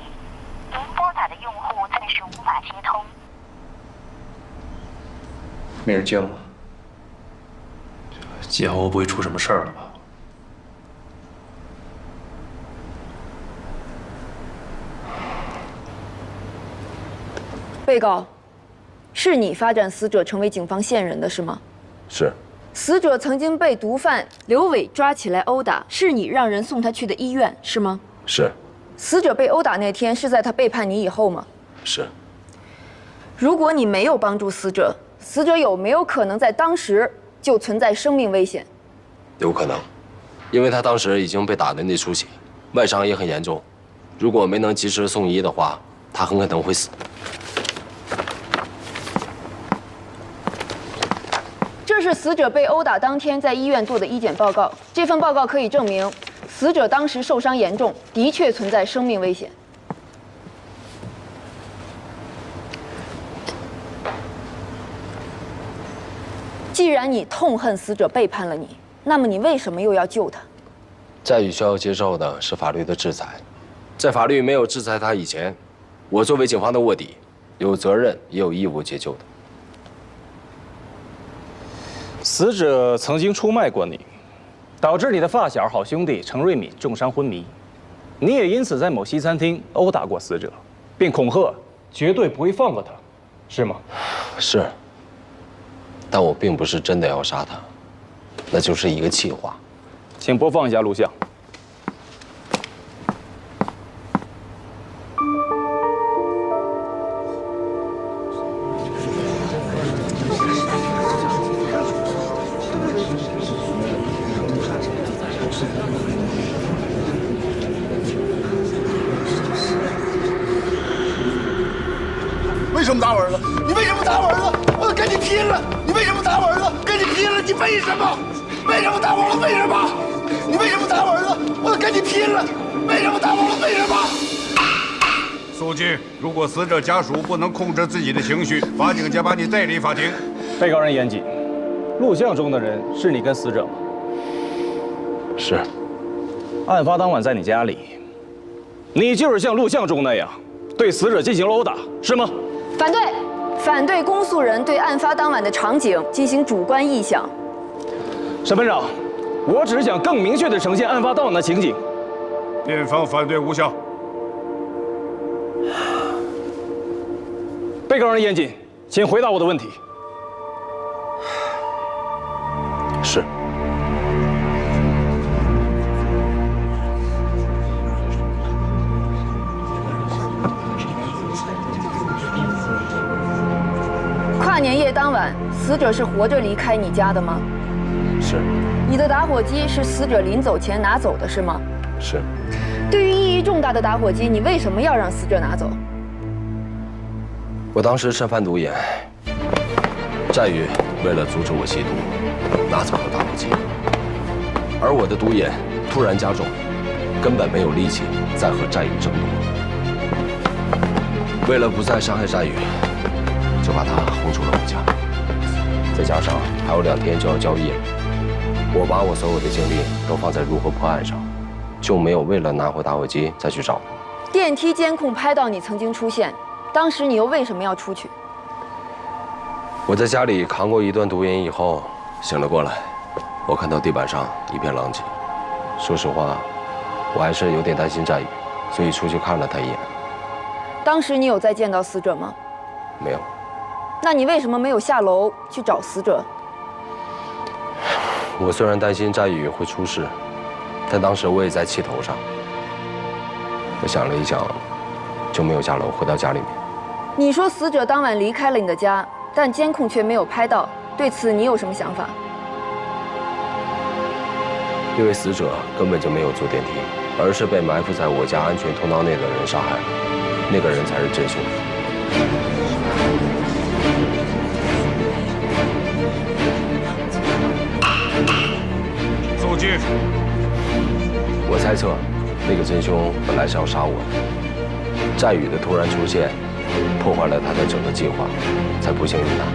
您拨打的用户暂时无法接通。没人接了吗？纪晓鸥不会出什么事儿了吧？被告，是你发展死者成为警方线人的是吗？是。死者曾经被毒贩刘伟抓起来殴打，是你让人送他去的医院是吗？是。死者被殴打那天是在他背叛你以后吗？是。如果你没有帮助死者，死者有没有可能在当时就存在生命危险？有可能，因为他当时已经被打得内出血，外伤也很严重。如果没能及时送医的话，他很可能会死。这是死者被殴打当天在医院做的医检报告。这份报告可以证明，死者当时受伤严重，的确存在生命危险。既然你痛恨死者背叛了你，那么你为什么又要救他？在宇需要接受的是法律的制裁，在法律没有制裁他以前，我作为警方的卧底，有责任也有义务解救的。死者曾经出卖过你，导致你的发小好兄弟程瑞敏重伤昏迷，你也因此在某西餐厅殴打过死者，并恐吓绝对不会放过他，是吗？是。但我并不是真的要杀他，那就是一个气话。请播放一下录像。为什么打我儿子？你为什么打我儿子？我跟你拼了！你为什么打我儿子？跟你拼了！你为什么？为什么打我了？为什么？你为什么打我儿子？我跟你拼了！为什么打我了？为什么？苏记，如果死者家属不能控制自己的情绪，法警将把你带离法庭。被告人严谨，录像中的人是你跟死者吗？是。案发当晚在你家里，你就是像录像中那样对死者进行了殴打，是吗？反对，反对公诉人对案发当晚的场景进行主观臆想。审判长，我只是想更明确地呈现案发当晚的情景。辩方反对无效。被告人严谨，请回答我的问题。是。跨年夜当晚，死者是活着离开你家的吗？是。你的打火机是死者临走前拿走的，是吗？是。对于意义重大的打火机，你为什么要让死者拿走？我当时慎贩毒眼，战宇为了阻止我吸毒，拿走了打火机，而我的毒瘾突然加重，根本没有力气再和战宇争夺。为了不再伤害战宇，就把他轰出了我家。再加上还有2天就要交易了，我把我所有的精力都放在如何破案上，就没有为了拿回打火机再去找。电梯监控拍到你曾经出现，当时你又为什么要出去？我在家里扛过一段毒瘾以后，醒了过来，我看到地板上一片狼藉。说实话，我还是有点担心战宇，所以出去看了他一眼。当时你有再见到死者吗？没有。那你为什么没有下楼去找死者？我虽然担心战宇会出事，但当时我也在气头上。我想了一想，就没有下楼，回到家里面。你说死者当晚离开了你的家，但监控却没有拍到，对此你有什么想法？因为死者根本就没有坐电梯，而是被埋伏在我家安全通道内的人杀害了，那个人才是真凶。肃静。我猜测，那个真凶本来是要杀我的，战宇的突然出现，破坏了他的整个计划，才不幸遇难。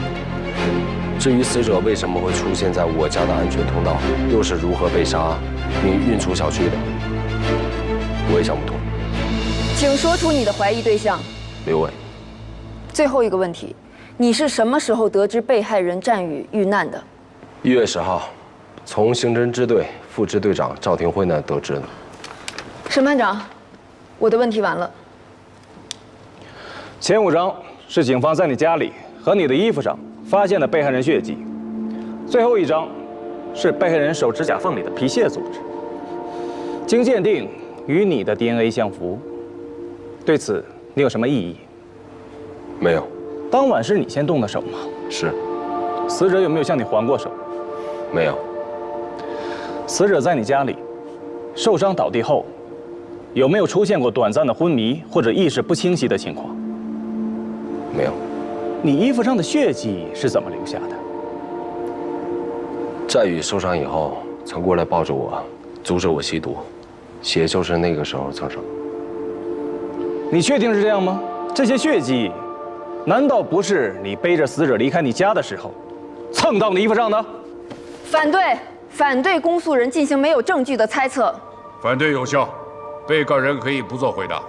至于死者为什么会出现在我家的安全通道，又是如何被杀并运出小区的，我也想不通。请说出你的怀疑对象。刘伟。最后一个问题，你是什么时候得知被害人战宇遇难的？1月10号，从刑侦支队副支队长赵廷辉那得知的。审判长，我的问题完了。前5章是警方在你家里和你的衣服上发现的被害人血迹，最后1章是被害人手指甲缝里的皮屑组织，经鉴定与你的 DNA 相符。对此你有什么异议？没有。当晚是你先动的手吗？是。死者有没有向你还过手？没有。死者在你家里受伤倒地后，有没有出现过短暂的昏迷或者意识不清晰的情况？没有。你衣服上的血迹是怎么留下的？战宇受伤以后，曾过来抱着我，阻止我吸毒，血就是那个时候蹭上。你确定是这样吗？这些血迹，难道不是你背着死者离开你家的时候，蹭到你衣服上的？反对，反对公诉人进行没有证据的猜测。反对有效，被告人可以不做回答。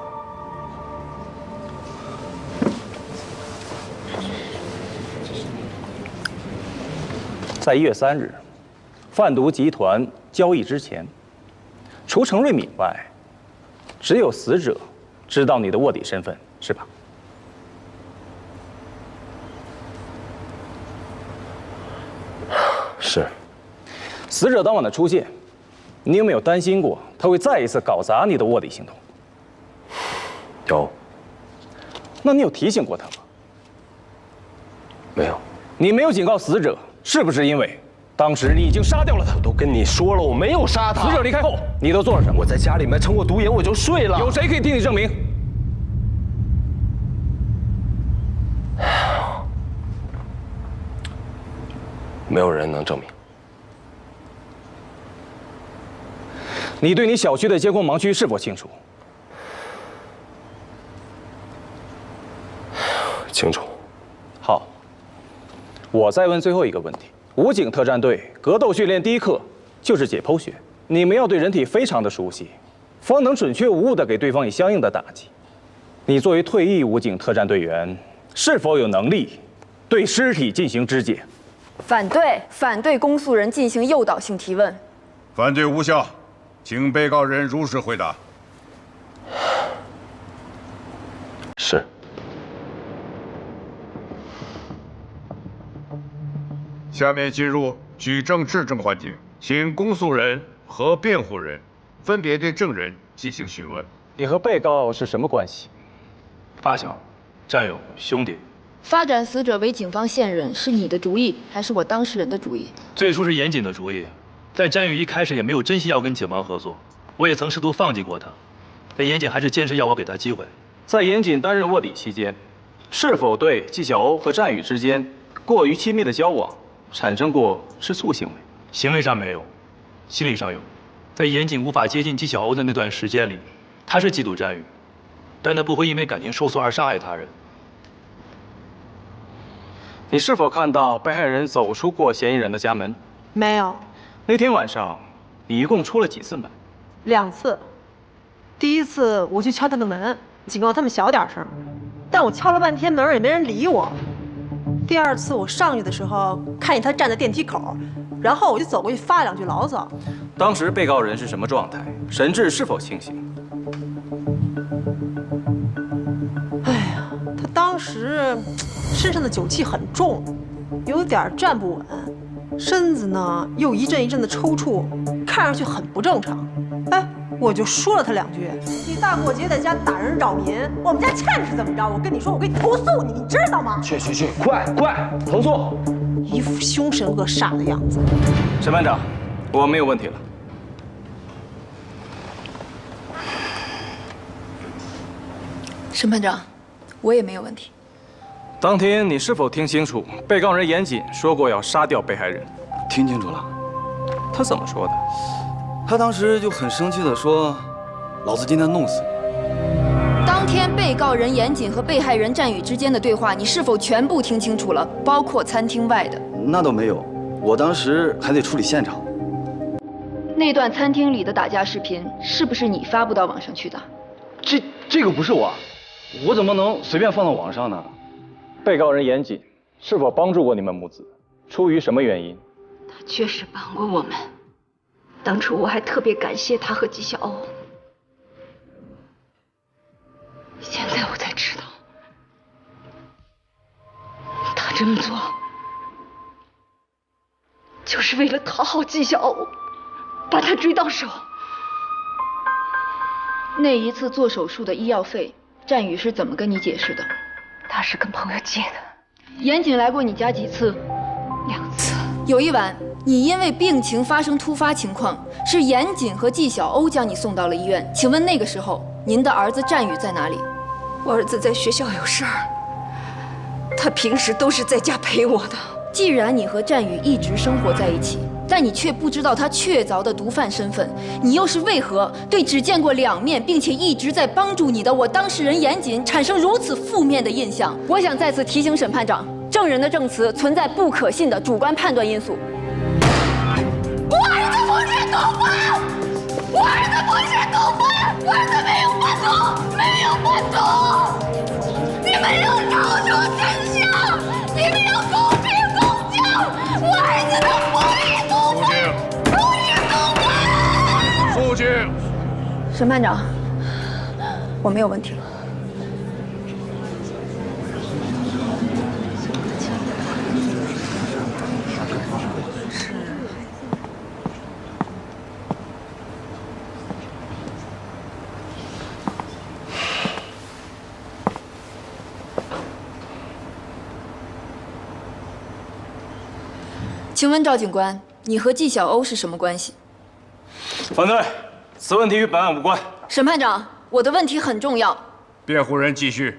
在1月3日，贩毒集团交易之前，除程瑞敏外，只有死者知道你的卧底身份，是吧？是。死者当晚的出现，你有没有担心过他会再一次搞砸你的卧底行动？有。那你有提醒过他吗？没有。你没有警告死者，是不是因为当时你已经杀掉了他？我都跟你说了，我没有杀他。死者离开后，你都做了什么？我在家里面撑过毒瘾，我就睡了。有谁可以替你证明？没有人能证明。你对你小区的监控盲区是否清楚？清楚。好，我再问最后一个问题：武警特战队格斗训练第一课就是解剖学，你们要对人体非常的熟悉，方能准确无误地给对方以相应的打击。你作为退役武警特战队员，是否有能力对尸体进行肢解？反对，反对公诉人进行诱导性提问。反对无效，请被告人如实回答。是。下面进入举证质证环节，请公诉人和辩护人分别对证人进行询问。你和被告是什么关系？发小、战友、兄弟。发展死者为警方线人是你的主意，还是我当事人的主意？最初是严谨的主意，在詹宇一开始也没有真心要跟警方合作，我也曾试图放弃过他，但严谨还是坚持要我给他机会。在严谨担任卧底期间，是否对纪晓欧和战宇之间过于亲密的交往产生过吃醋行为？行为上没有，心理上有。在严谨无法接近纪晓欧的那段时间里，他是嫉妒詹宇，但他不会因为感情受挫而伤害他人。你是否看到被害人走出过嫌疑人的家门？没有。那天晚上，你一共出了几次门？2次。第一次我去敲他的门，警告他们小点声，但我敲了半天门也没人理我。第2次我上去的时候，看见他站在电梯口，然后我就走过去发2句牢骚。当时被告人是什么状态？神志是否清醒？哎呀，他当时身上的酒气很重，有点站不稳，身子呢又一阵一阵的抽搐，看上去很不正常。哎，我就说了他2句：“你大过节在家打人扰民，我们家欠是怎么着？我跟你说，我给你投诉你，你知道吗？”去，快投诉！一副凶神恶煞的样子。审判长，我没有问题了。审判长，我也没有问题。当天你是否听清楚被告人严谨说过要杀掉被害人？听清楚了。他怎么说的？他当时就很生气地说：“老子今天弄死你。”当天被告人严谨和被害人战宇之间的对话，你是否全部听清楚了？包括餐厅外的？那倒没有，我当时还得处理现场。那段餐厅里的打架视频是不是你发布到网上去的？这个不是我怎么能随便放到网上呢？被告人严谨是否帮助过你们母子？出于什么原因？他确实帮过我们。当初我还特别感谢他和纪晓欧。现在我才知道，他这么做就是为了讨好纪晓欧，把他追到手。那一次做手术的医药费，战宇是怎么跟你解释的？他是跟朋友借的。严谨来过你家几次？2次。有一晚，你因为病情发生突发情况，是严谨和纪晓欧将你送到了医院。请问那个时候，您的儿子战宇在哪里？我儿子在学校有事儿，他平时都是在家陪我的。既然你和战宇一直生活在一起，但你却不知道他确凿的毒贩身份，你又是为何对只见过2面并且一直在帮助你的我当事人严谨产生如此负面的印象？我想再次提醒审判长，证人的证词存在不可信的主观判断因素。我儿子不是毒贩，我儿子不是毒贩，我儿子没有贩毒，没有贩毒！你们要找出真相，你们要公平公正！我儿子他不是毒贩，不是毒贩！肃静！审判长，我没有问题了。请问赵警官，你和纪晓欧是什么关系？反对，此问题与本案无关。审判长，我的问题很重要。辩护人继续。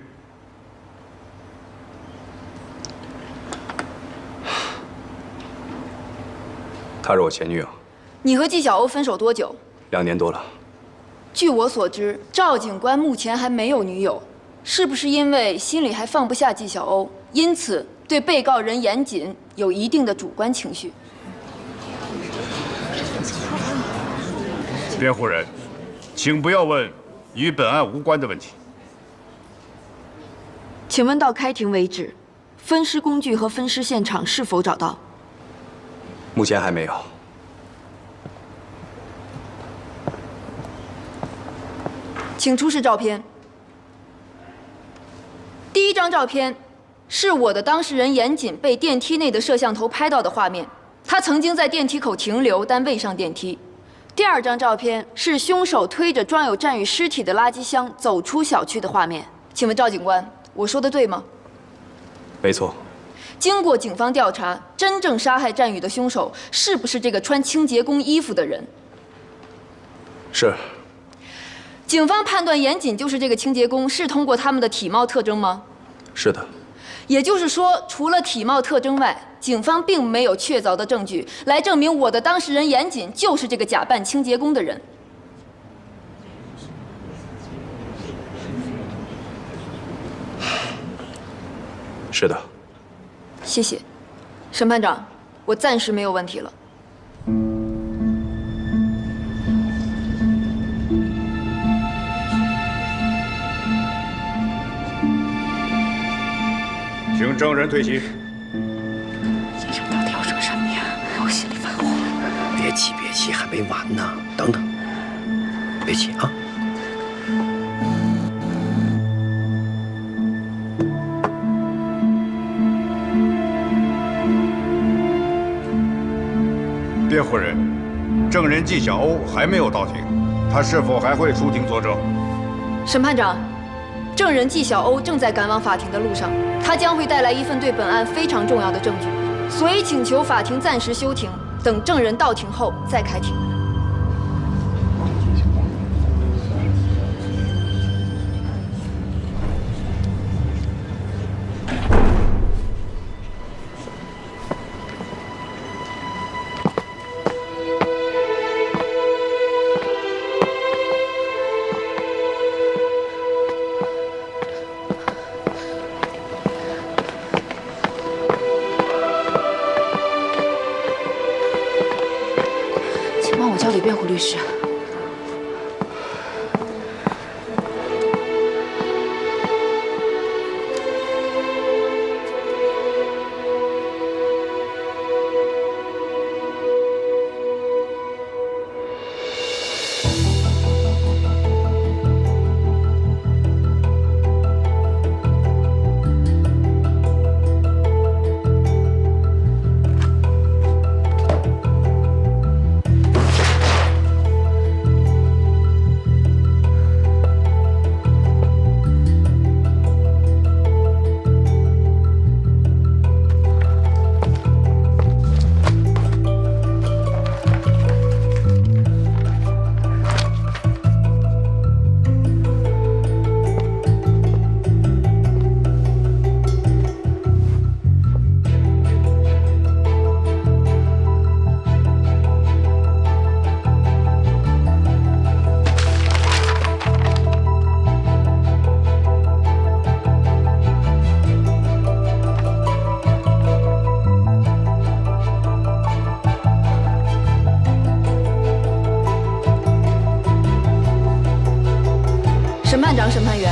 她是我前女友。你和纪晓欧分手多久？2年多了。据我所知，赵警官目前还没有女友，是不是因为心里还放不下纪晓欧，因此对被告人严谨有一定的主观情绪？辩护人，请不要问与本案无关的问题。请问到开庭为止，分尸工具和分尸现场是否找到？目前还没有。请出示照片。第1张照片是我的当事人严谨被电梯内的摄像头拍到的画面，他曾经在电梯口停留，但未上电梯。第2张照片是凶手推着装有战宇尸体的垃圾箱走出小区的画面。请问赵警官，我说的对吗？没错。经过警方调查，真正杀害战宇的凶手是不是这个穿清洁工衣服的人？是。警方判断严谨就是这个清洁工，是通过他们的体貌特征吗？是的。也就是说，除了体貌特征外，警方并没有确凿的证据来证明我的当事人严谨就是这个假扮清洁工的人。是的。谢谢，审判长，我暂时没有问题了。请证人退席。先生到底要说什么呀？我心里发火。别急，别急，还没完呢。等等，别急啊。辩护人，证人纪晓欧还没有到庭，他是否还会出庭作证？审判长，证人纪晓欧正在赶往法庭的路上，他将会带来一份对本案非常重要的证据，所以请求法庭暂时休庭，等证人到庭后再开庭。交给辩护律师。审判长、审判员，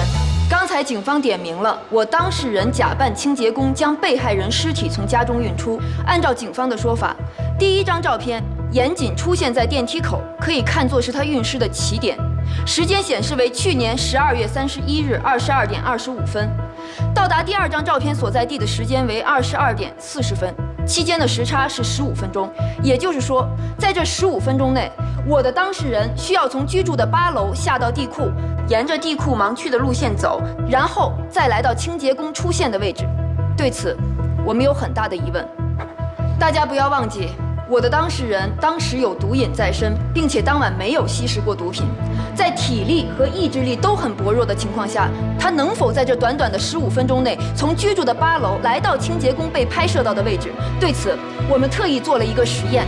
刚才警方点明了，我当事人假扮清洁工将被害人尸体从家中运出。按照警方的说法，第一张照片严谨出现在电梯口，可以看作是他运尸的起点。时间显示为去年12月31日22点25分，到达第二张照片所在地的时间为22点40分，期间的时差是15分钟。也就是说，在这15分钟内，我的当事人需要从居住的8楼下到地库，沿着地库盲区的路线走，然后再来到清洁工出现的位置。对此，我们有很大的疑问。大家不要忘记，我的当事人当时有毒瘾在身，并且当晚没有吸食过毒品。在体力和意志力都很薄弱的情况下，他能否在这短短的15分钟内，从居住的8楼来到清洁工被拍摄到的位置？对此，我们特意做了一个实验。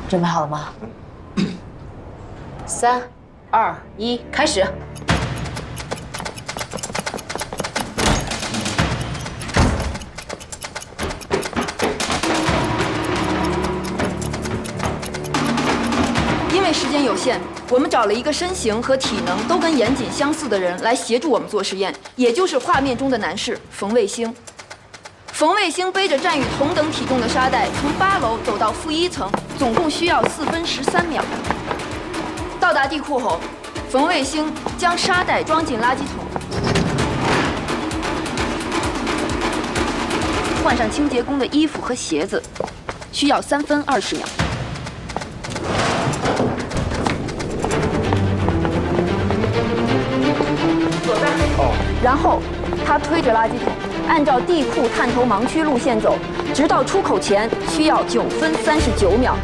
准备好了吗？3、2、1，开始。因为时间有限，我们找了一个身形和体能都跟严谨相似的人来协助我们做实验，也就是画面中的男士冯卫星。冯卫星背着战宇同等体重的沙袋，从8楼走到负1层，总共需要4分13秒。到达地库后，冯卫星将沙袋装进垃圾桶，换上清洁工的衣服和鞋子，需要3分20秒。然后他推着垃圾桶，按照地库探头盲区路线走，直到出口前需要9分39秒。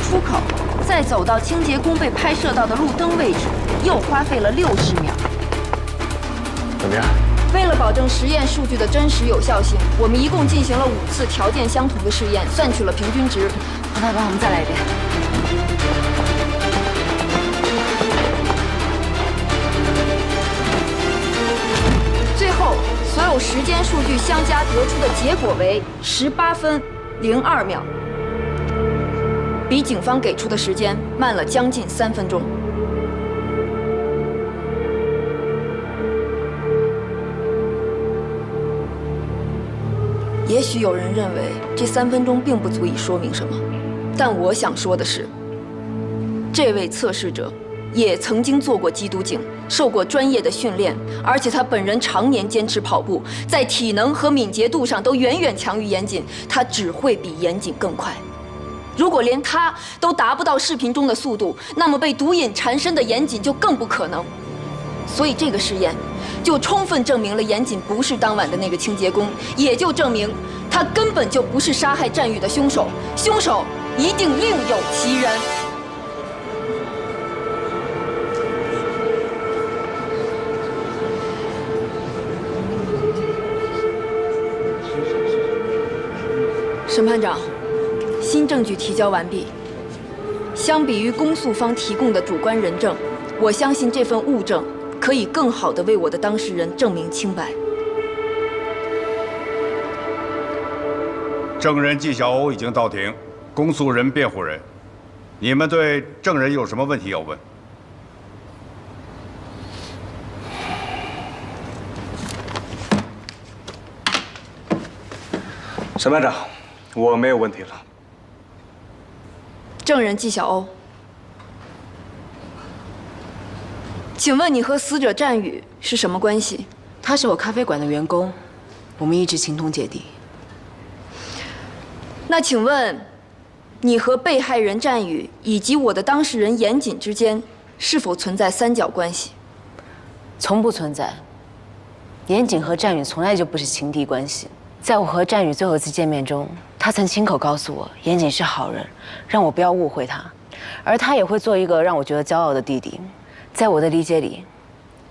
出口，再走到清洁工被拍摄到的路灯位置，又花费了60秒。怎么样？为了保证实验数据的真实有效性，我们一共进行了5次条件相同的试验，算取了平均值。黄大哥，我们再来一遍。最后，所有时间数据相加得出的结果为18分02秒。比警方给出的时间慢了将近3分钟。也许有人认为这3分钟并不足以说明什么，但我想说的是，这位测试者也曾经做过缉毒警，受过专业的训练，而且他本人常年坚持跑步，在体能和敏捷度上都远远强于严谨，他只会比严谨更快。如果连他都达不到视频中的速度，那么被毒瘾缠身的严谨就更不可能。所以这个实验就充分证明了严谨不是当晚的那个清洁工，也就证明他根本就不是杀害战宇的凶手，凶手一定另有其人。审判长，新证据提交完毕。相比于公诉方提供的主观人证，我相信这份物证可以更好地为我的当事人证明清白。证人纪晓鸥已经到庭，公诉人、辩护人，你们对证人有什么问题要问？审判长，我没有问题了。证人纪晓鸥，请问你和死者战宇是什么关系？他是我咖啡馆的员工，我们一直情同姐弟。那请问，你和被害人战宇以及我的当事人严谨之间是否存在三角关系？从不存在。严谨和战宇从来就不是情敌关系。在我和战宇最后一次见面中，他曾亲口告诉我，严谨是好人，让我不要误会他，而他也会做一个让我觉得骄傲的弟弟。在我的理解里，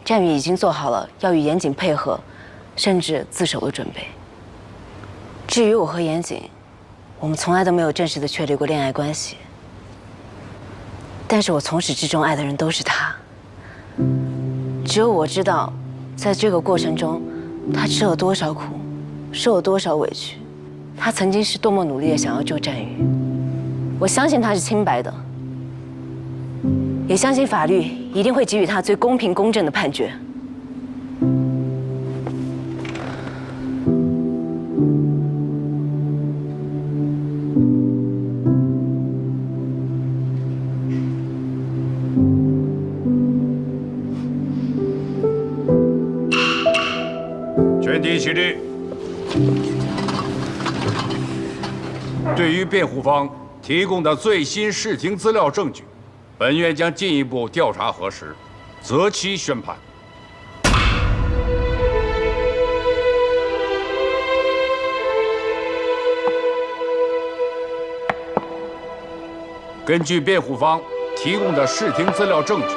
战宇已经做好了要与严谨配合，甚至自首的准备。至于我和严谨，我们从来都没有正式的确立过恋爱关系，但是我从始至终爱的人都是他。只有我知道，在这个过程中，他吃了多少苦，受了多少委屈，他曾经是多么努力的想要救战宇。我相信他是清白的，也相信法律一定会给予他最公平公正的判决。全体起立。对于辩护方提供的最新视听资料证据，本院将进一步调查核实，择期宣判。根据辩护方提供的视听资料证据，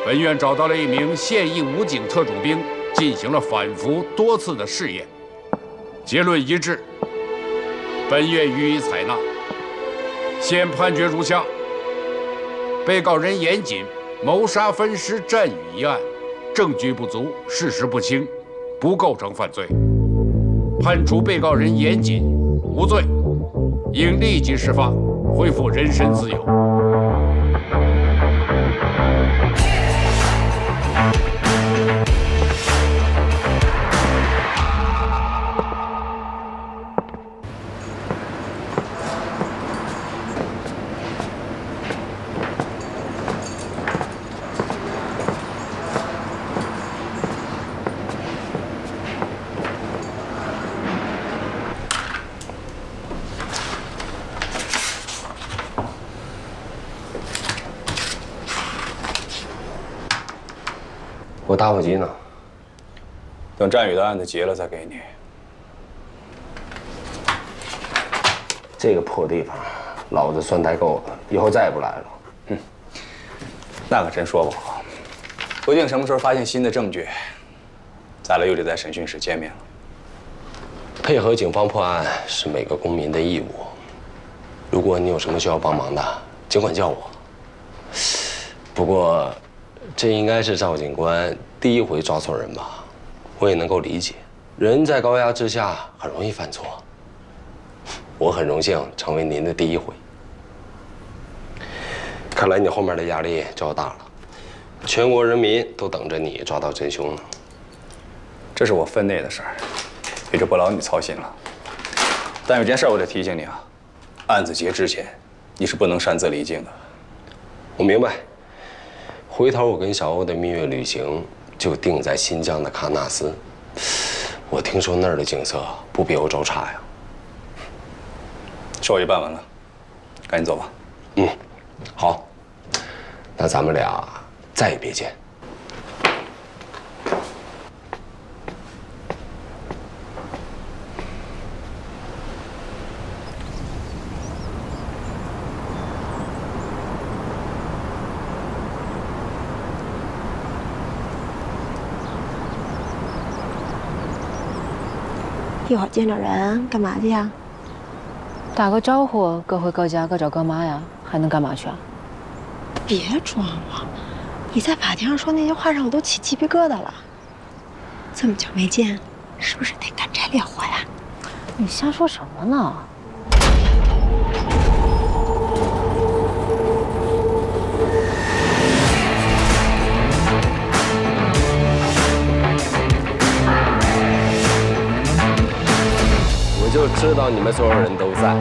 本院找到了一名现役武警特种兵，进行了反复多次的试验，结论一致，本院予以采纳。现判决如下：被告人严谨谋杀分尸战宇一案，证据不足，事实不清，不构成犯罪，判处被告人严谨无罪，应立即释放，恢复人身自由。我打火机呢？等战宇的案子结了再给你。这个破地方，老子算待够了，以后再也不来了。那可真说不好，不定什么时候发现新的证据，咱俩又得在审讯室见面了。配合警方破案是每个公民的义务。如果你有什么需要帮忙的，尽管叫我。不过，这应该是赵警官第一回抓错人吧？我也能够理解，人在高压之下很容易犯错。我很荣幸成为您的第一回。看来你后面的压力就要大了，全国人民都等着你抓到真凶呢。这是我分内的事儿，也就不劳你操心了。但有件事我得提醒你啊，案子结之前，你是不能擅自离境的。我明白。回头我跟小欧的蜜月旅行就定在新疆的喀纳斯。我听说那儿的景色不比欧洲差呀。手续办完了，赶紧走吧。好。那咱们俩再也别见。一会儿见着人干嘛去呀？打个招呼，各回各家，各找各妈呀，还能干嘛去啊？别装了，你在法庭上说那些话让我都起鸡皮疙瘩了。这么久没见，是不是得干柴烈火呀？你瞎说什么呢？我就知道你们所有人都在。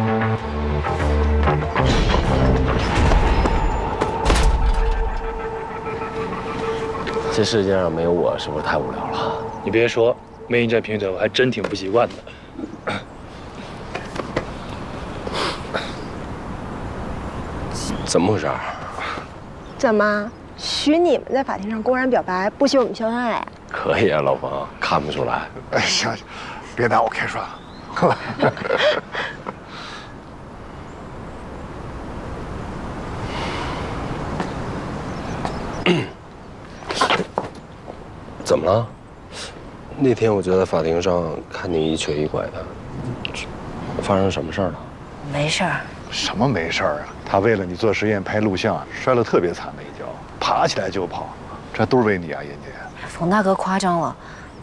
这世界上没有我，是不是太无聊了？你别说，没你这评审，我还真挺不习惯的。怎么回事？怎么许你们在法庭上公然表白，不许我们秀恩爱？可以啊，老冯，看不出来。哎，行，别拿我开涮。怎么了？那天我就在法庭上看你一瘸一拐的，发生什么事儿了？没事儿。什么没事儿啊？他为了你做实验拍录像，摔了特别惨的一跤，爬起来就跑，这都是为你啊，妍姐。冯大哥夸张了，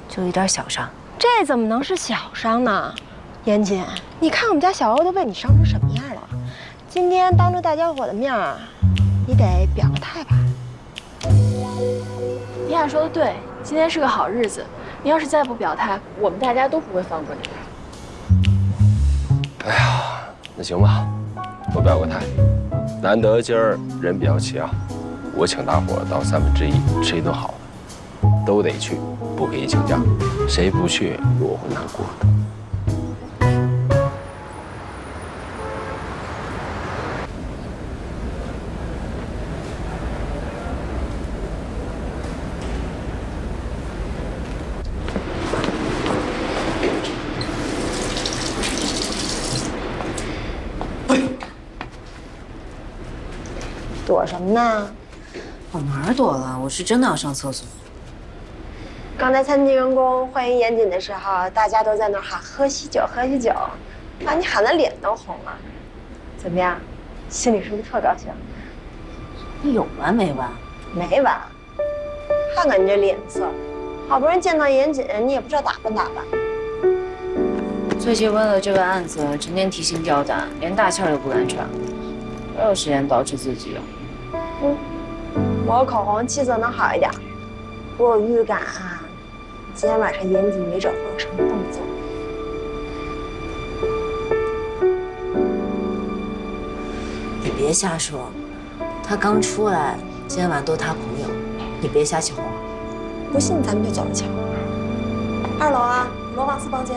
就一点小伤。这怎么能是小伤呢？妍姐，你看我们家小欧都被你伤成什么样了？今天当着大家伙的面儿，你得表个态吧。米娅说的对，今天是个好日子，你要是再不表态，我们大家都不会放过你。哎呀，那行吧，我表个态。难得今儿人比较齐啊，我请大伙到1/3吃一顿好的，都得去，不可以请假，谁不去我会难过的。躲什么呢？我哪儿躲了？我是真的要上厕所。刚才餐厅员工欢迎严谨的时候，大家都在那儿喊喝喜酒，喝喜酒，把你喊得脸都红了。怎么样？心里是不是特高兴？你有完没完？没完。看看你这脸色，好不容易见到严谨，你也不知道打扮打扮。最近为了这个案子，成天提心吊胆，连大气儿都不敢喘，哪有时间捯饬自己啊？抹口红气色能好一点。我有预感啊，今天晚上严谨没准会有什么动作。你别瞎说，他刚出来，今天晚上都是他朋友，你别瞎起哄。不信咱们就走着瞧。2楼啊，罗旺斯房间。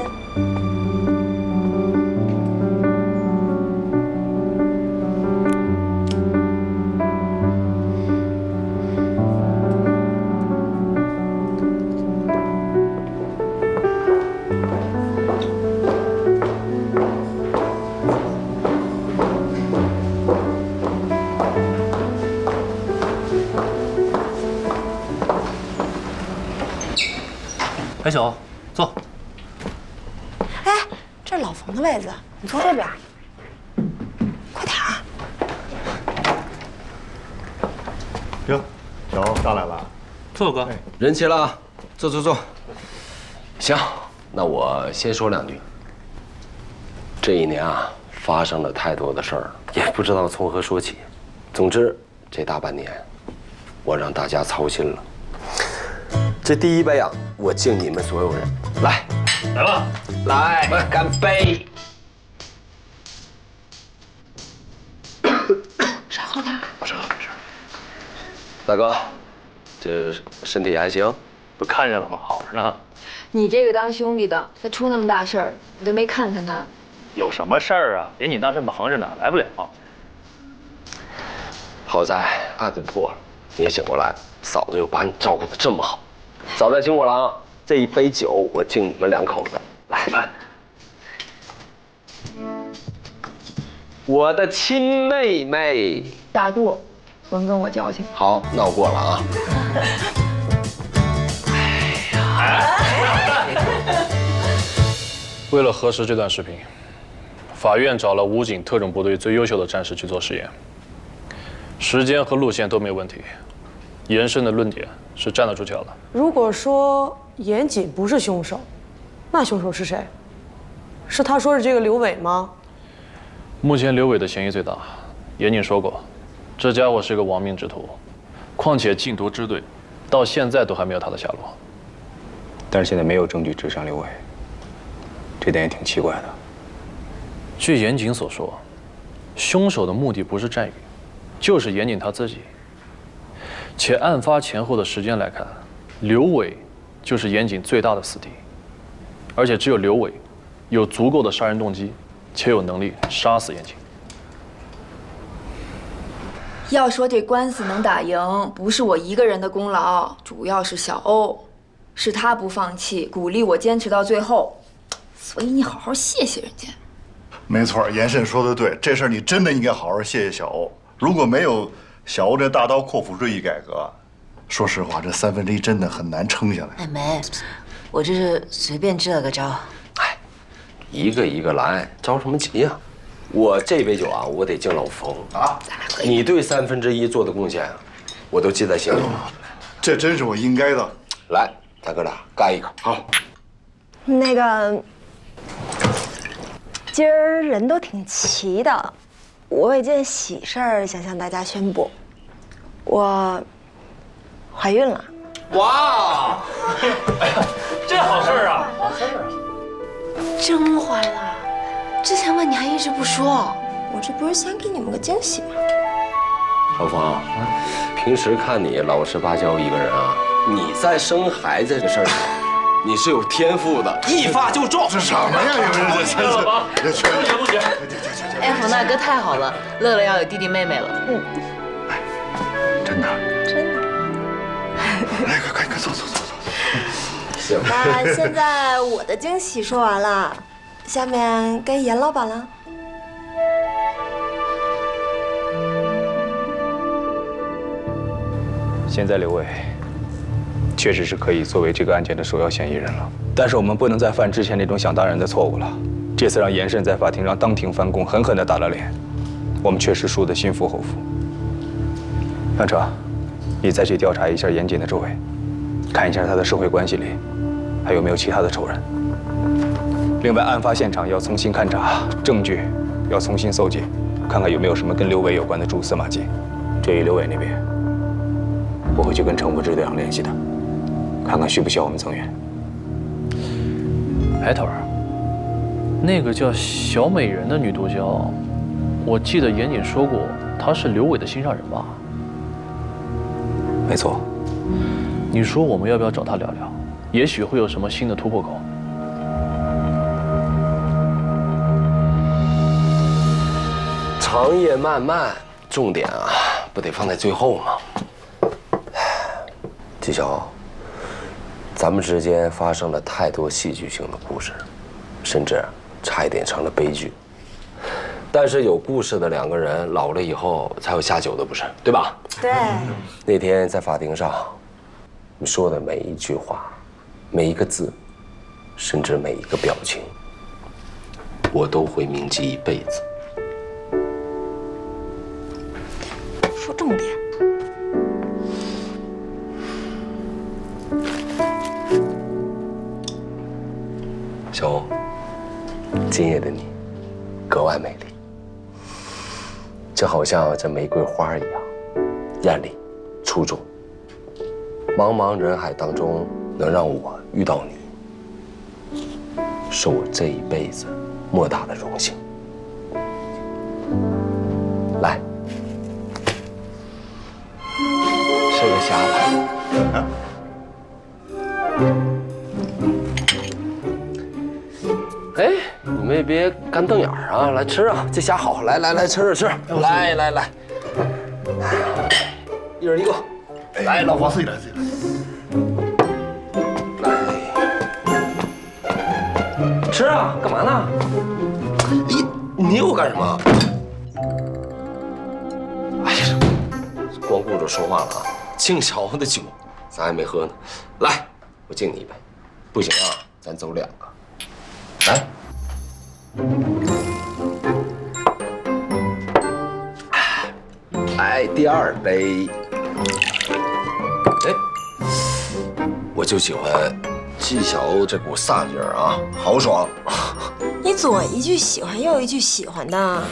白晓，坐。哎，这是老冯的位子，你坐这边。快点儿。哟，小欧上来了。坐哥。人齐了啊，坐坐坐。行，那我先说两句。这一年啊，发生了太多的事儿，也不知道从何说起。总之，这大半年，我让大家操心了。这第一杯啊，我敬你们所有人。来吧，来，干杯！少喝点。没事没事。大哥，这身体还行？不看见了吗？好着呢。你这个当兄弟的，他出那么大事儿，你都没看看他。有什么事儿啊？严谨当时忙着呢，来不了。好在案子破了，你也醒过来，嫂子又把你照顾得这么好。嫂子听我了啊，这一杯酒我敬你们2口子。来，我的亲妹妹。大度，甭跟我矫情。好，闹过了啊。为了核实这段视频，法院找了武警特种部队最优秀的战士去做实验，时间和路线都没问题，严胜的论点是站得住脚的。如果说严谨不是凶手，那凶手是谁？是他说的这个刘伟吗？目前刘伟的嫌疑最大，严谨说过，这家伙是个亡命之徒，况且禁毒支队到现在都还没有他的下落。但是现在没有证据指向刘伟，这点也挺奇怪的。据严谨所说，凶手的目的不是战宇，就是严谨他自己。且案发前后的时间来看，刘伟就是严谨最大的死敌，而且只有刘伟有足够的杀人动机，且有能力杀死严谨。要说这官司能打赢，不是我一个人的功劳，主要是小欧，是他不放弃，鼓励我坚持到最后，所以你好好谢谢人家。没错，严慎说的对，这事儿你真的应该好好谢谢小欧。如果没有小欧这大刀阔斧锐意改革，说实话，这1/3真的很难撑下来。哎，没，我这是随便支了个招。哎，一个一个来，着什么急呀？我这杯酒啊，我得敬老冯啊！你对1/3做的贡献，我都记在心里。这真是我应该的。来，大哥俩干一个，好。那个，今儿人都挺齐的，我有件喜事儿想向大家宣布，我怀孕了。哇！哎呀，这好事儿啊！好事儿啊！真怀了？之前问你还一直不说，我这不是想给你们个惊喜吗？老冯，平时看你老实巴交一个人啊，你在生孩子这事儿上，你是有天赋的，一发就中。这什么呀？这不行！哎，冯大哥太好了，乐乐要有弟弟妹妹了。真的。真的。来，快走。行。那现在我的惊喜说完了，下面该严老板了。现在刘伟确实是可以作为这个案件的首要嫌疑人了，但是我们不能再犯之前那种想当然的错误了。这次让严慎在法庭上当庭翻供，狠狠地打了脸，我们确实输得心服口服。范彻，你再去调查一下严谨的周围，看一下他的社会关系里还有没有其他的仇人。另外，案发现场要重新勘查，证据要重新搜集，看看有没有什么跟刘伟有关的蛛丝马迹。至于刘伟那边，我会去跟程副支队长联系的，看看需不需要我们增援。哎，头儿，那个叫小美人的女毒枭，我记得严谨说过，她是刘伟的心上人吧？没错。你说我们要不要找她聊聊？也许会有什么新的突破口。长夜漫漫，重点啊，不得放在最后吗？纪晓，咱们之间发生了太多戏剧性的故事，甚至差一点成了悲剧。但是有故事的两个人，老了以后才有下酒的，不是？对吧？对。那天在法庭上，你说的每一句话，每一个字，甚至每一个表情，我都会铭记一辈子。说重点。小欧，今夜的你格外美丽，就好像这玫瑰花一样，艳丽、出众。茫茫人海当中，能让我遇到你，是我这一辈子莫大的荣幸。来，吃个虾吧。哎，你们也别干瞪眼儿啊！来吃啊，这虾好，来吃，来，一人一个。来，老婆，自己来。来，吃啊！干嘛呢？你又干什么？哎呀，光顾着说话了啊！敬小欧的酒，咱还没喝呢。来，我敬你一杯。不行啊，咱走2个。来，来第2杯。哎，我就喜欢纪晓欧这股飒劲儿啊，豪爽。你左一句喜欢，右一句喜欢的，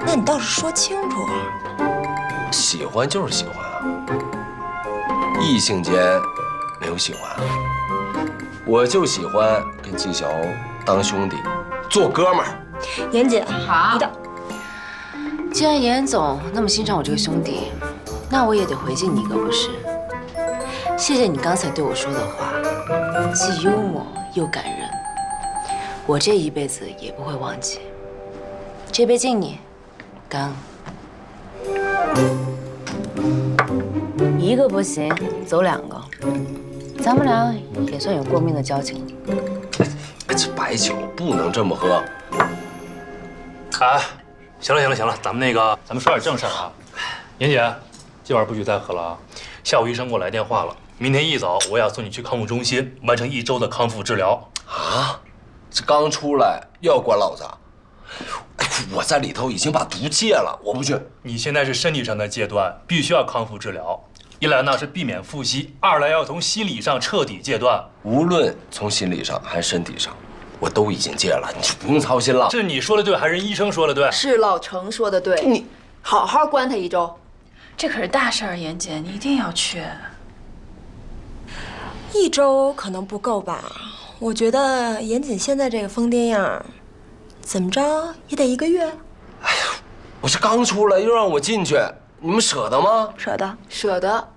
那你倒是说清楚啊。喜欢就是喜欢啊，异性间没有喜欢啊。我就喜欢跟纪晓欧当兄弟，做哥们儿。严姐，好。既然严总那么欣赏我这个兄弟，那我也得回敬你一个不是？谢谢你刚才对我说的话，既幽默又感人，我这一辈子也不会忘记。这杯敬你，干。一个不行，走2个，咱们俩也算有过命的交情了。这白酒不能这么喝。哎，行了，咱们说点正事儿啊。严姐，今晚不许再喝了啊！下午医生给我来电话了，明天一早我要送你去康复中心完成1周的康复治疗。啊？这刚出来又要管老子？哎，我在里头已经把毒戒了，我不去。你现在是身体上的戒断，必须要康复治疗。一来呢是避免复吸，二来要从心理上彻底戒断。无论从心理上还是身体上，我都已经戒了，你就不用操心了。是你说的对，还是医生说的对？是老程说的对。你好好关他1周，这可是大事儿，严姐，你一定要去。1周可能不够吧？我觉得严谨现在这个疯癫样，怎么着也得1个月。哎呀，我这刚出来又让我进去，你们舍得吗？舍得。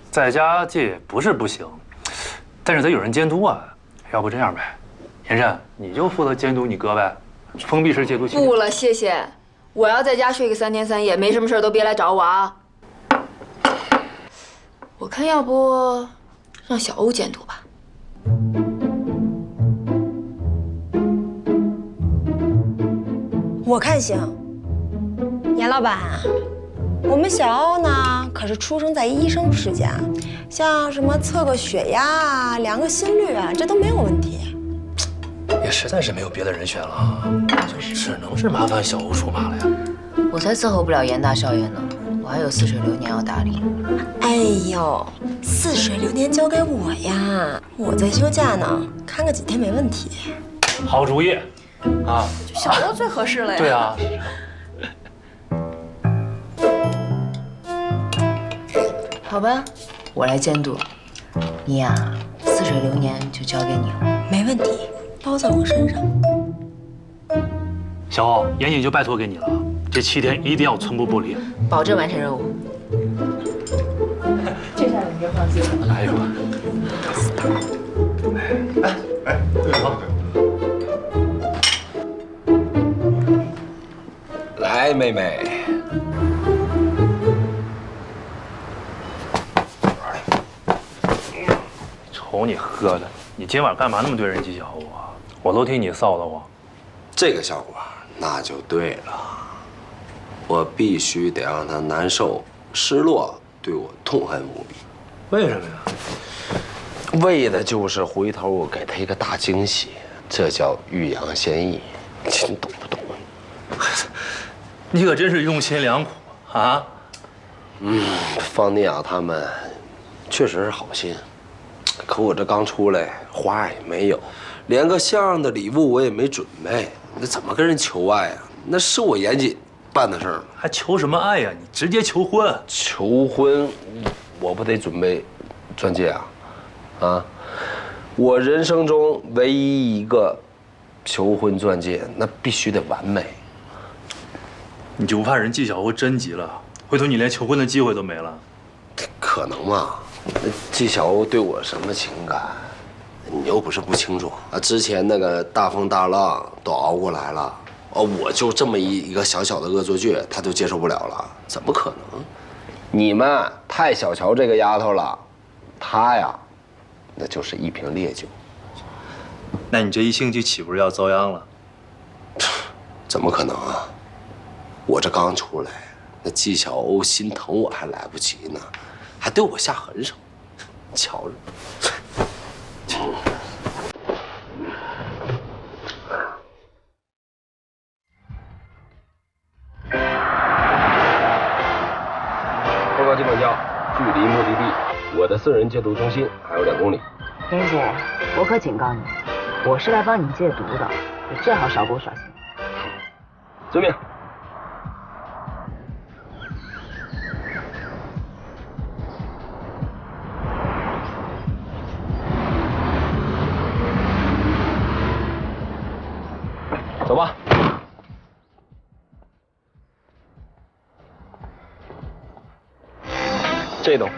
在家戒也不是不行，但是得有人监督啊。要不这样呗，严慎，你就负责监督你哥呗，封闭式戒毒期。不了，谢谢。我要在家睡个3天3夜，没什么事都别来找我啊。我看要不让小欧监督吧。我看行。严老板，我们小欧呢可是出生在医生世家，像什么测个血压啊、量个心率啊，这都没有问题。也实在是没有别的人选了，就只能是麻烦小欧出马了呀。我才伺候不了严大少爷呢，我还有似水流年要打理。哎呦，似水流年交给我呀，我在休假呢，看个几天没问题。好主意，啊，小欧最合适了呀。对啊。好吧，我来监督你呀，似水流年就交给你了。没问题，包在我身上。小欧，严谨就拜托给你了，这7天一定要寸步不离，保证完成任务。这下你就放心了。哎呦，对好。来，妹妹。瞅你喝的，你今晚干嘛那么对人纪晓啊？我都替你臊得慌。这个效果那就对了，我必须得让他难受、失落，对我痛恨无比。为什么呀？为的就是回头我给他一个大惊喜，这叫欲扬先抑，你懂不懂？你可真是用心良苦啊！方尼亚他们确实是好心，可我这刚出来，花也没有，连个像样的礼物我也没准备，那怎么跟人求爱啊？那是我严谨办的事儿吗？还求什么爱呀？你直接求婚！求婚，我不得准备钻戒啊？啊，我人生中唯一一个求婚钻戒，那必须得完美。你就不怕人纪晓欧真急了，回头你连求婚的机会都没了？可能吗？那纪晓欧对我什么情感，你又不是不清楚啊。之前那个大风大浪都熬过来了，我就这么一个小小的恶作剧，他就接受不了了？怎么可能？你们太小瞧这个丫头了，她呀，那就是一瓶烈酒。那你这一星期岂不是要遭殃了？怎么可能啊？我这刚出来，那纪晓欧心疼我还来不及呢，还对我下狠手，瞧着。报告机管教，距离目的地我的私人戒毒中心还有2公里。严姐，我可警告你，我是来帮你戒毒的，你最好少给我耍心。遵命。走吧。这栋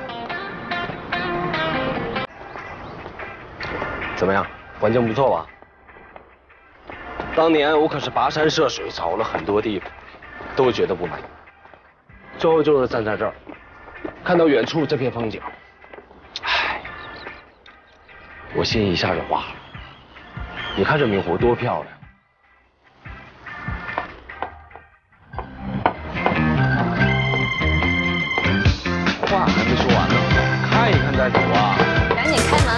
怎么样？环境不错吧？当年我可是跋山涉水找了很多地方，都觉得不满意。最后就是站在这儿，看到远处这片风景，唉，我心一下就化了。你看这明湖多漂亮！话还没说完呢，看一看再走啊！赶紧开门。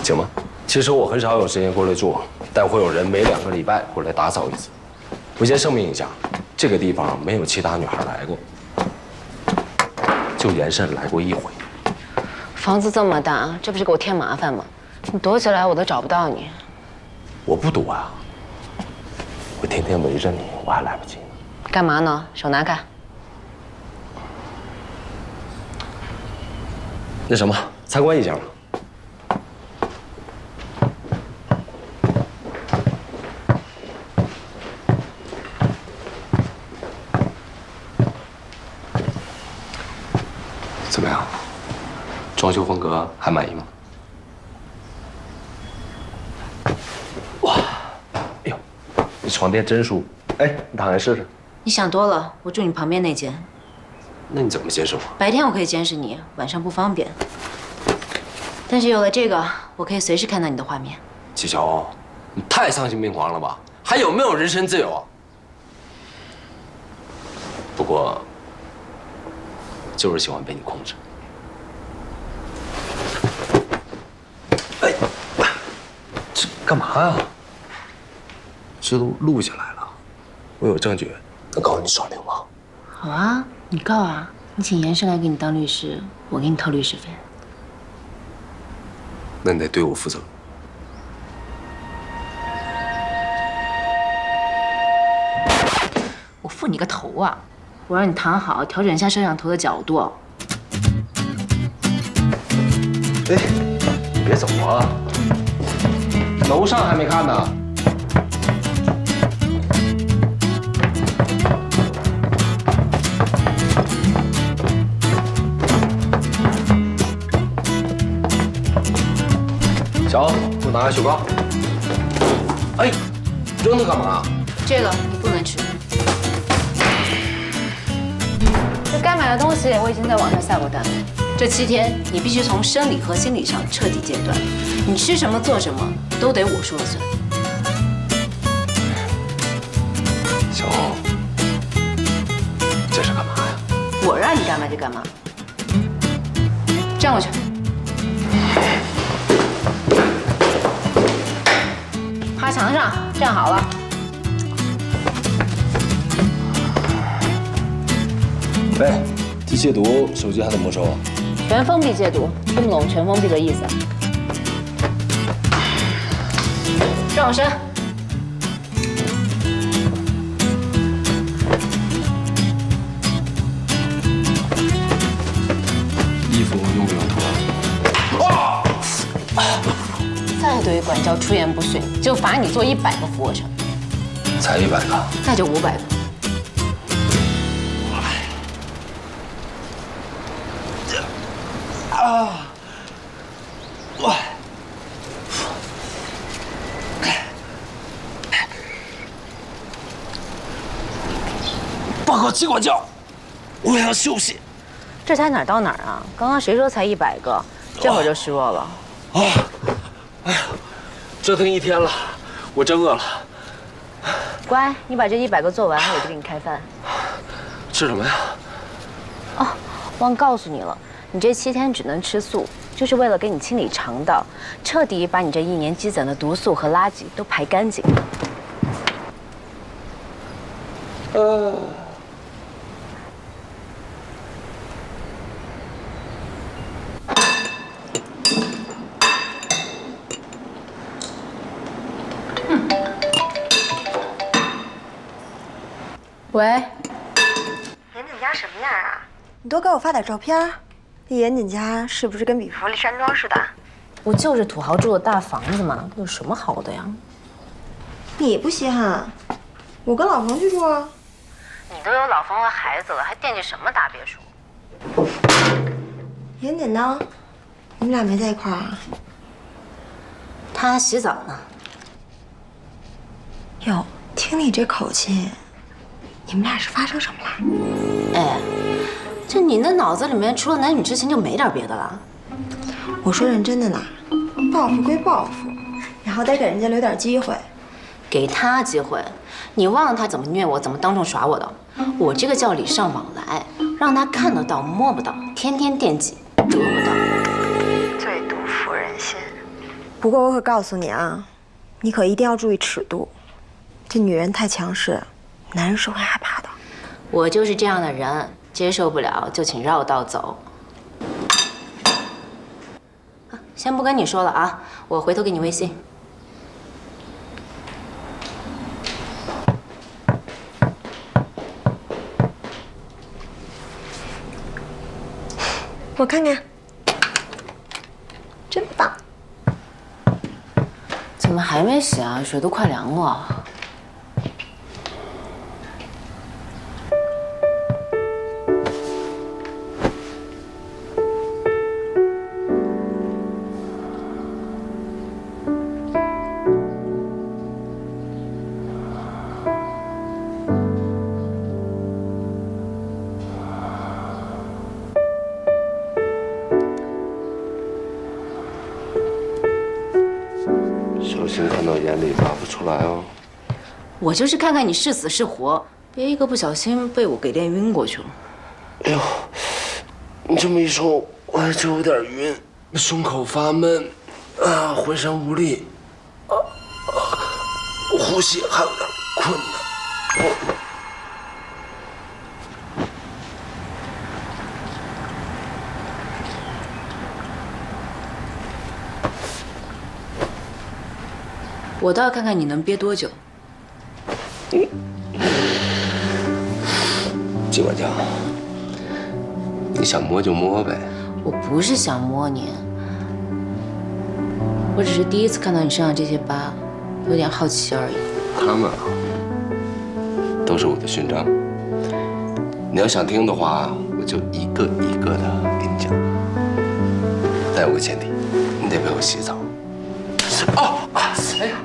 行吗？其实我很少有时间过来住，但会有人每2个礼拜过来打扫一次。我先声明一下，这个地方没有其他女孩来过，就严慎来过1回。房子这么大，这不是给我添麻烦吗？你躲起来我都找不到你。我不躲啊，我天天围着你，我还来不及呢。干嘛呢？手拿开。那什么，参观一下吧。怎么样？装修风格还满意吗？哇，哎呦，这床垫真舒服。哎，你躺下试试。你想多了，我住你旁边那间。那你怎么监视我？白天我可以监视你，晚上不方便。但是有了这个，我可以随时看到你的画面。纪晓欧，你太丧心病狂了吧？还有没有人身自由啊？不过，就是喜欢被你控制。哎，这干嘛呀？这都录下来了，我有证据能告你耍流氓。好啊，你告啊！你请严生来给你当律师，我给你掏律师费。那你得对我负责。我负你个头啊！我让你躺好，调整一下摄像头的角度。哎，别走啊！楼上还没看呢。小欧，给我拿个雪糕。哎，扔它干嘛？这个你不能吃。这该买的东西我已经在网上下过单了。这7天你必须从生理和心理上彻底戒断，你吃什么做什么都得我说了算。小欧，这是干嘛呀？你干嘛就干嘛。站过去。趴墙上，站好了。喂，这戒毒手机还怎么收啊？全封闭戒毒，听不懂全封闭的意思。转过身。衣服用不用脱？再对管教出言不逊，就罚你做100个俯卧撑。才100个？那就500个。报告机管教，我要休息。这才哪儿到哪儿啊？刚刚谁说才100个？这会儿就虚弱了。哎呀，折腾一天了，我真饿了。乖，你把这100个做完，我就给你开饭。吃什么呀？哦，忘告诉你了，你这7天只能吃素，就是为了给你清理肠道，彻底把你这1年积攒的毒素和垃圾都排干净。喂，严谨家什么样啊？你多给我发点照片。这严谨家是不是跟比弗利山庄似的？不就是土豪住的大房子吗？有什么好的呀？你不稀罕，我跟老冯去住啊。你都有老冯和孩子了，还惦记什么大别墅？严谨呢？你们俩没在一块儿啊？他洗澡呢。哟，听你这口气，你们俩是发生什么了？哎，这你那脑子里面除了男女之情就没点别的了？我说认真的呢，报复归报复，你好歹给人家留点机会。给他机会？你忘了他怎么虐我，怎么当众耍我的？我这个叫礼尚往来，让他看得到摸不到，天天惦记得不到，最毒妇人心。不过我可告诉你啊，你可一定要注意尺度。这女人太强势，男人是会害怕的。我就是这样的人，接受不了就请绕道走。先不跟你说了啊，我回头给你微信。我看看，真棒！怎么还没洗啊？水都快凉了。小心看到眼里拔不出来哦。我就是看看你是死是活，别一个不小心被我给练晕过去了。哎呦，你这么一说，我还真有点晕，胸口发闷，浑身无力，呼吸还有点困难。我倒要看看你能憋多久。机管家，你想摸就摸呗。我不是想摸你，我只是第一次看到你身上这些疤，有点好奇而已。他们啊，都是我的勋章。你要想听的话，我就一个一个的给你讲。但有个前提，你得陪我洗澡。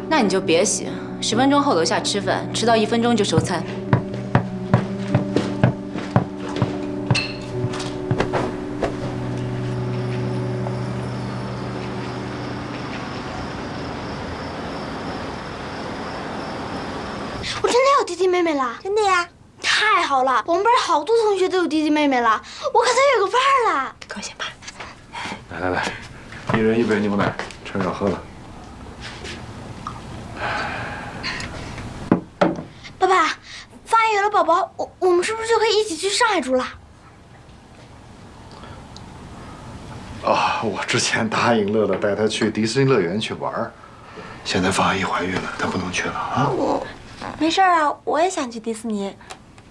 那你就别洗，10分钟后楼下吃饭，迟到1分钟就收餐。我真的有弟弟妹妹啦！真的呀。太好了，我们班好多同学都有弟弟妹妹了，我可算有个伴儿了。高兴吧？来，一人一杯牛奶，趁热喝了。爸爸，发育有了宝宝，我们是不是就可以一起去上海住了？啊，我之前答应乐乐带她去迪士尼乐园去玩，现在方阿姨怀孕了，她不能去了啊。没事啊，我也想去迪士尼，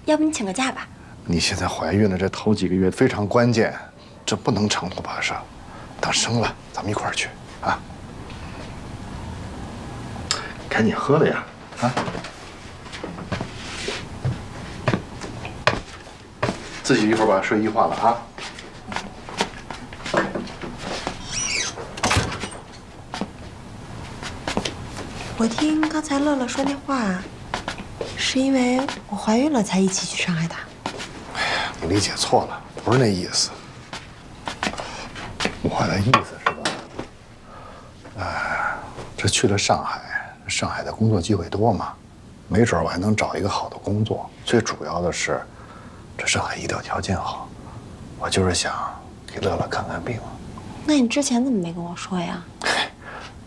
要不你请个假吧？你现在怀孕了，这头几个月非常关键，这不能长途跋涉。等生了，咱们一块儿去啊！赶紧喝了呀，啊！自己一会儿把睡衣换了啊！我听刚才乐乐说那话，是因为我怀孕了才一起去上海的。哎呀，你理解错了，不是那意思。我的意思是吧？这去了上海，上海的工作机会多嘛，没准我还能找一个好的工作。最主要的是，这上海医疗条件好，我就是想给乐乐看看病。那你之前怎么没跟我说呀？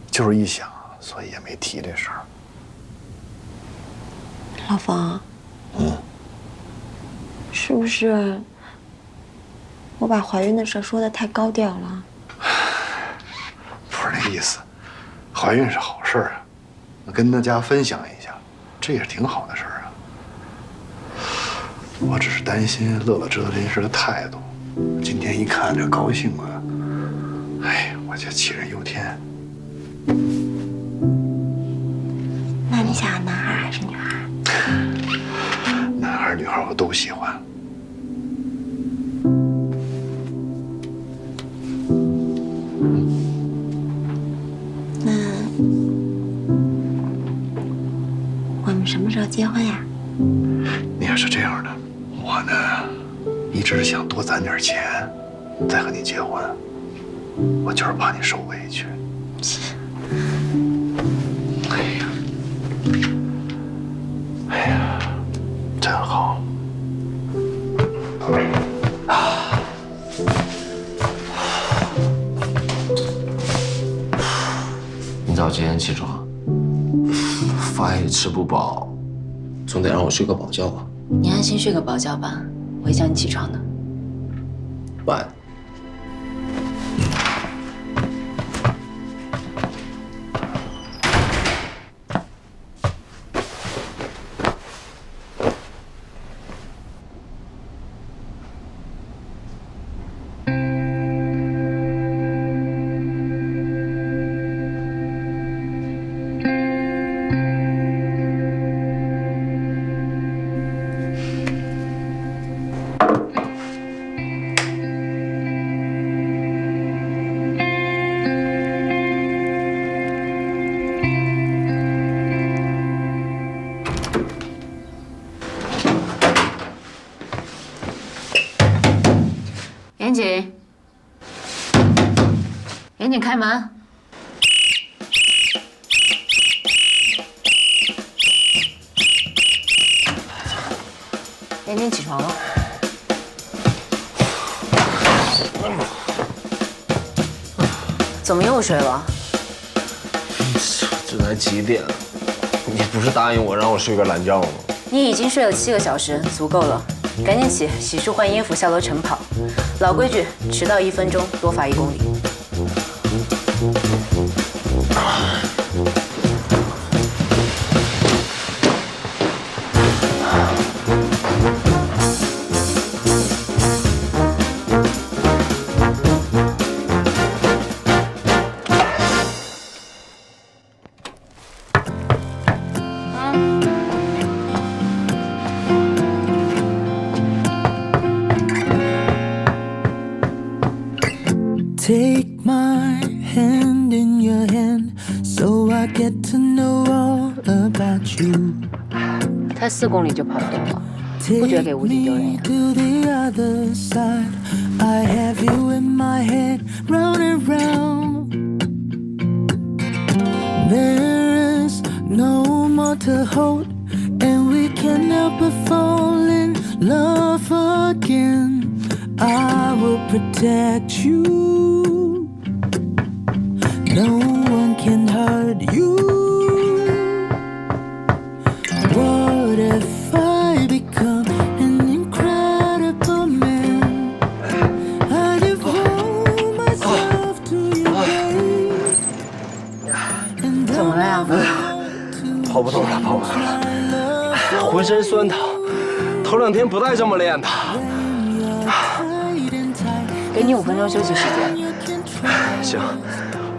就是一想，所以也没提这事儿。老冯，是不是我把怀孕的事说的太高调了？不是那意思，怀孕是好事啊，跟大家分享一下，这也是挺好的事儿啊。我只是担心乐乐知道这件事的态度，今天一看这高兴啊，哎，我就杞人忧天。那你想要男孩还是女孩？男孩女孩我都喜欢。那我们什么时候结婚呀？你要是这样的，我呢，一直是想多攒点钱，再和你结婚。我就是怕你受委屈。哎呀，真好。你早几点起床？饭也吃不饱，总得让我睡个饱觉吧。你安心睡个饱觉吧，我会叫你起床的。晚。严谨，严谨，开门。严谨，起床了。怎么又睡了？这才几点了？你不是答应我让我睡个懒觉吗？你已经睡了7个小时，足够了。赶紧起，洗漱换衣服，下楼晨跑。老规矩，迟到1分钟，多罚1公里。Take my hand in your hand, so I get to know all about you. 才4公里就跑不动了，不觉得给吴姐丢人呀？ To the other side, I have you in my head, round and round. There is no more to hold, and we can't help but fall in love again. I will protect you. No one can hurt you. What if I become an incredible man? I devote myself to you, babe. 怎么了呀？跑不动了，跑不动了，浑身酸疼，头2天不带这么练的。给你5分钟休息时间。行，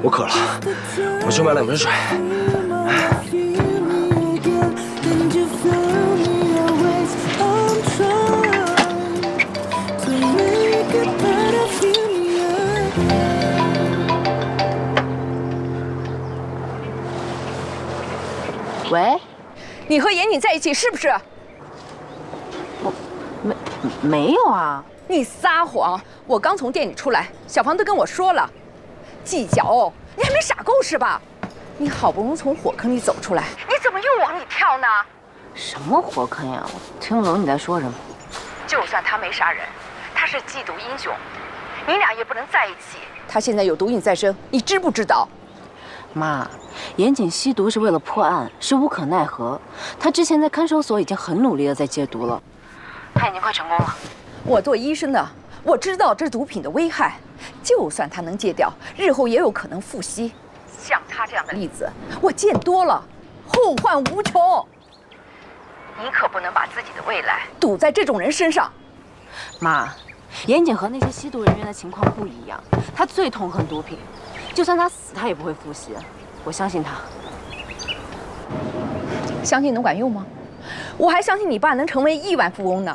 我渴了，我去买2瓶水。喂，你和严谨在一起是不是？我没有啊！你撒谎！我刚从店里出来，小房都跟我说了，计较哦，你还没傻够是吧？你好不容易从火坑里走出来，你怎么又往里跳呢？什么火坑呀？我听不懂你在说什么。就算他没杀人，他是缉毒英雄，你俩也不能在一起。他现在有毒瘾在身，你知不知道？妈，严谨吸毒是为了破案，是无可奈何。他之前在看守所已经很努力的在戒毒了，他已经快成功了。我做医生的，我知道这毒品的危害。就算他能戒掉，日后也有可能复吸。像他这样的例子，我见多了，后患无穷。你可不能把自己的未来赌在这种人身上。妈，严谨和那些吸毒人员的情况不一样，他最痛恨毒品，就算他死，他也不会复吸。我相信他。相信能管用吗？我还相信你爸能成为亿万富翁呢。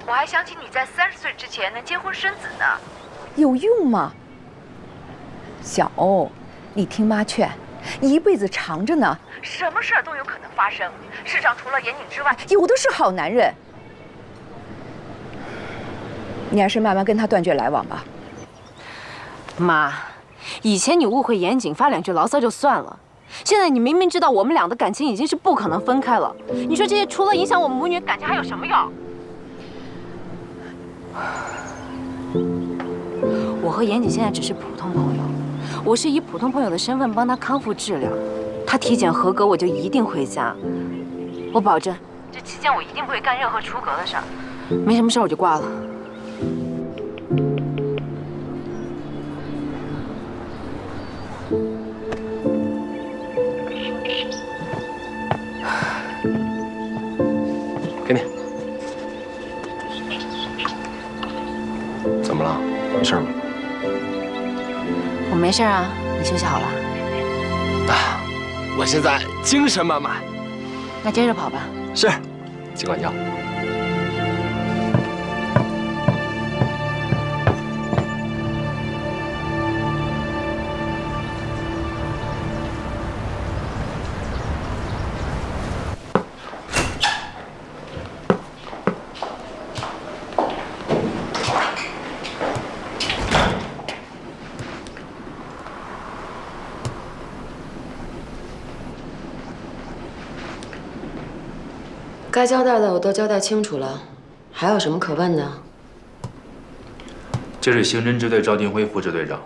我还相信你在30岁之前能结婚生子呢。有用吗？小欧，你听妈劝，你一辈子长着呢，什么事儿都有可能发生。世上除了严谨之外，有的是好男人。你还是慢慢跟他断绝来往吧。妈，以前你误会严谨，发2句牢骚就算了，现在你明明知道我们俩的感情已经是不可能分开了，你说这些除了影响我们母女感情还有什么用？我和严谨现在只是普通朋友，我是以普通朋友的身份帮他康复治疗，他体检合格我就一定回家，我保证这期间我一定不会干任何出格的事儿，没什么事我就挂了。给你。怎么了？没事吗？我没事啊，你休息好了。啊，我现在精神满满。那接着跑吧。是，尽管要。该交代的我都交代清楚了，还有什么可问的？这是刑侦支队赵定辉副支队长，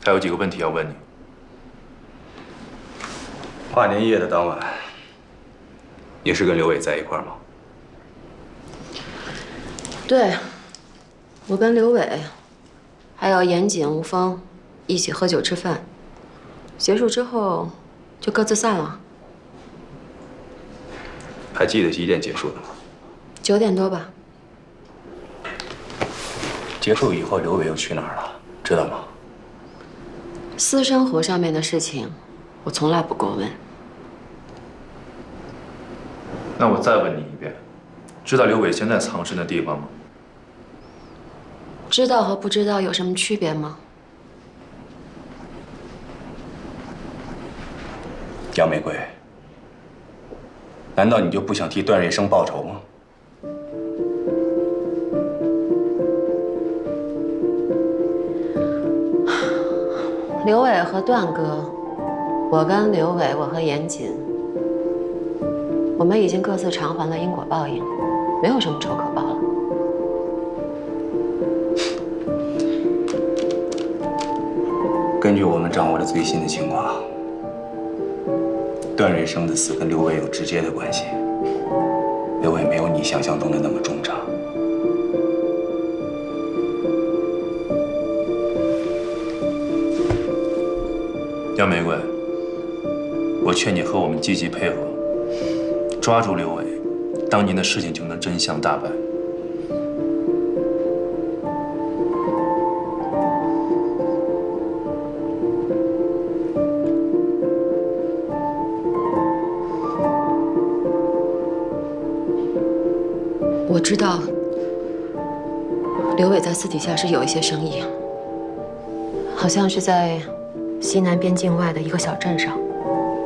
还有几个问题要问你。跨年夜的当晚，你是跟刘伟在一块儿吗？对，我跟刘伟，还有严谨、吴峰一起喝酒吃饭，结束之后就各自散了。还记得几点结束的吗9点多吧。结束以后，刘伟又去哪儿了？知道吗？私生活上面的事情，我从来不过问。那我再问你一遍，知道刘伟现在藏身的地方吗？知道和不知道有什么区别吗？杨玫瑰，难道你就不想替段瑞生报仇吗？刘伟和段哥，我跟刘伟，我和严谨，我们已经各自偿还了因果报应，没有什么仇可报了。根据我们掌握的最新的情况，段瑞生的死跟刘伟有直接的关系。刘伟没有你想象中的那么忠诚。杨玫瑰，我劝你和我们积极配合，抓住刘伟，当年的事情就能真相大白。我知道刘伟在私底下是有一些生意，好像是在西南边境外的一个小镇上，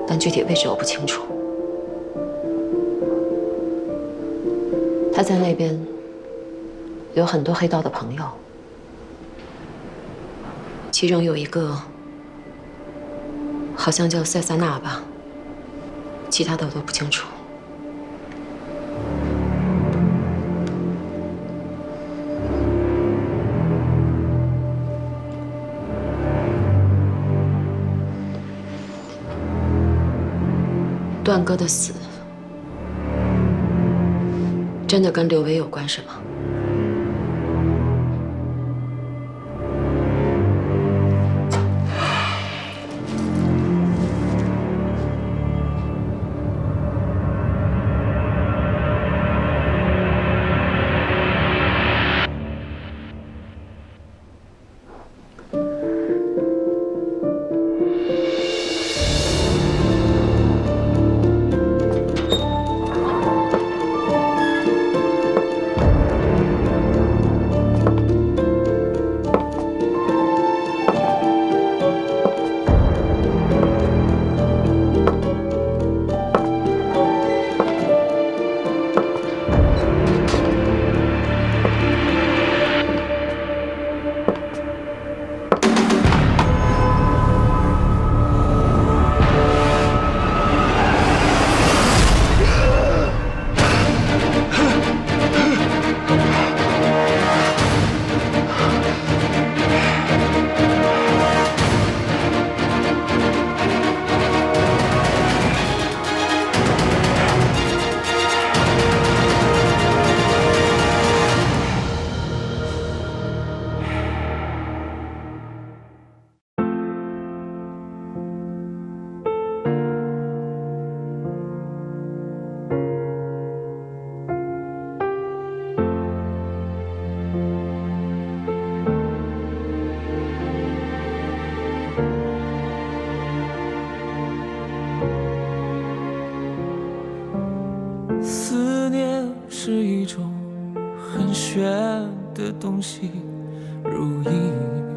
但具体位置我不清楚。他在那边有很多黑道的朋友，其中有一个好像叫塞萨纳吧，其他的我都不清楚。段哥的死真的跟刘伟有关是吗？思念是一种很玄的东西，如影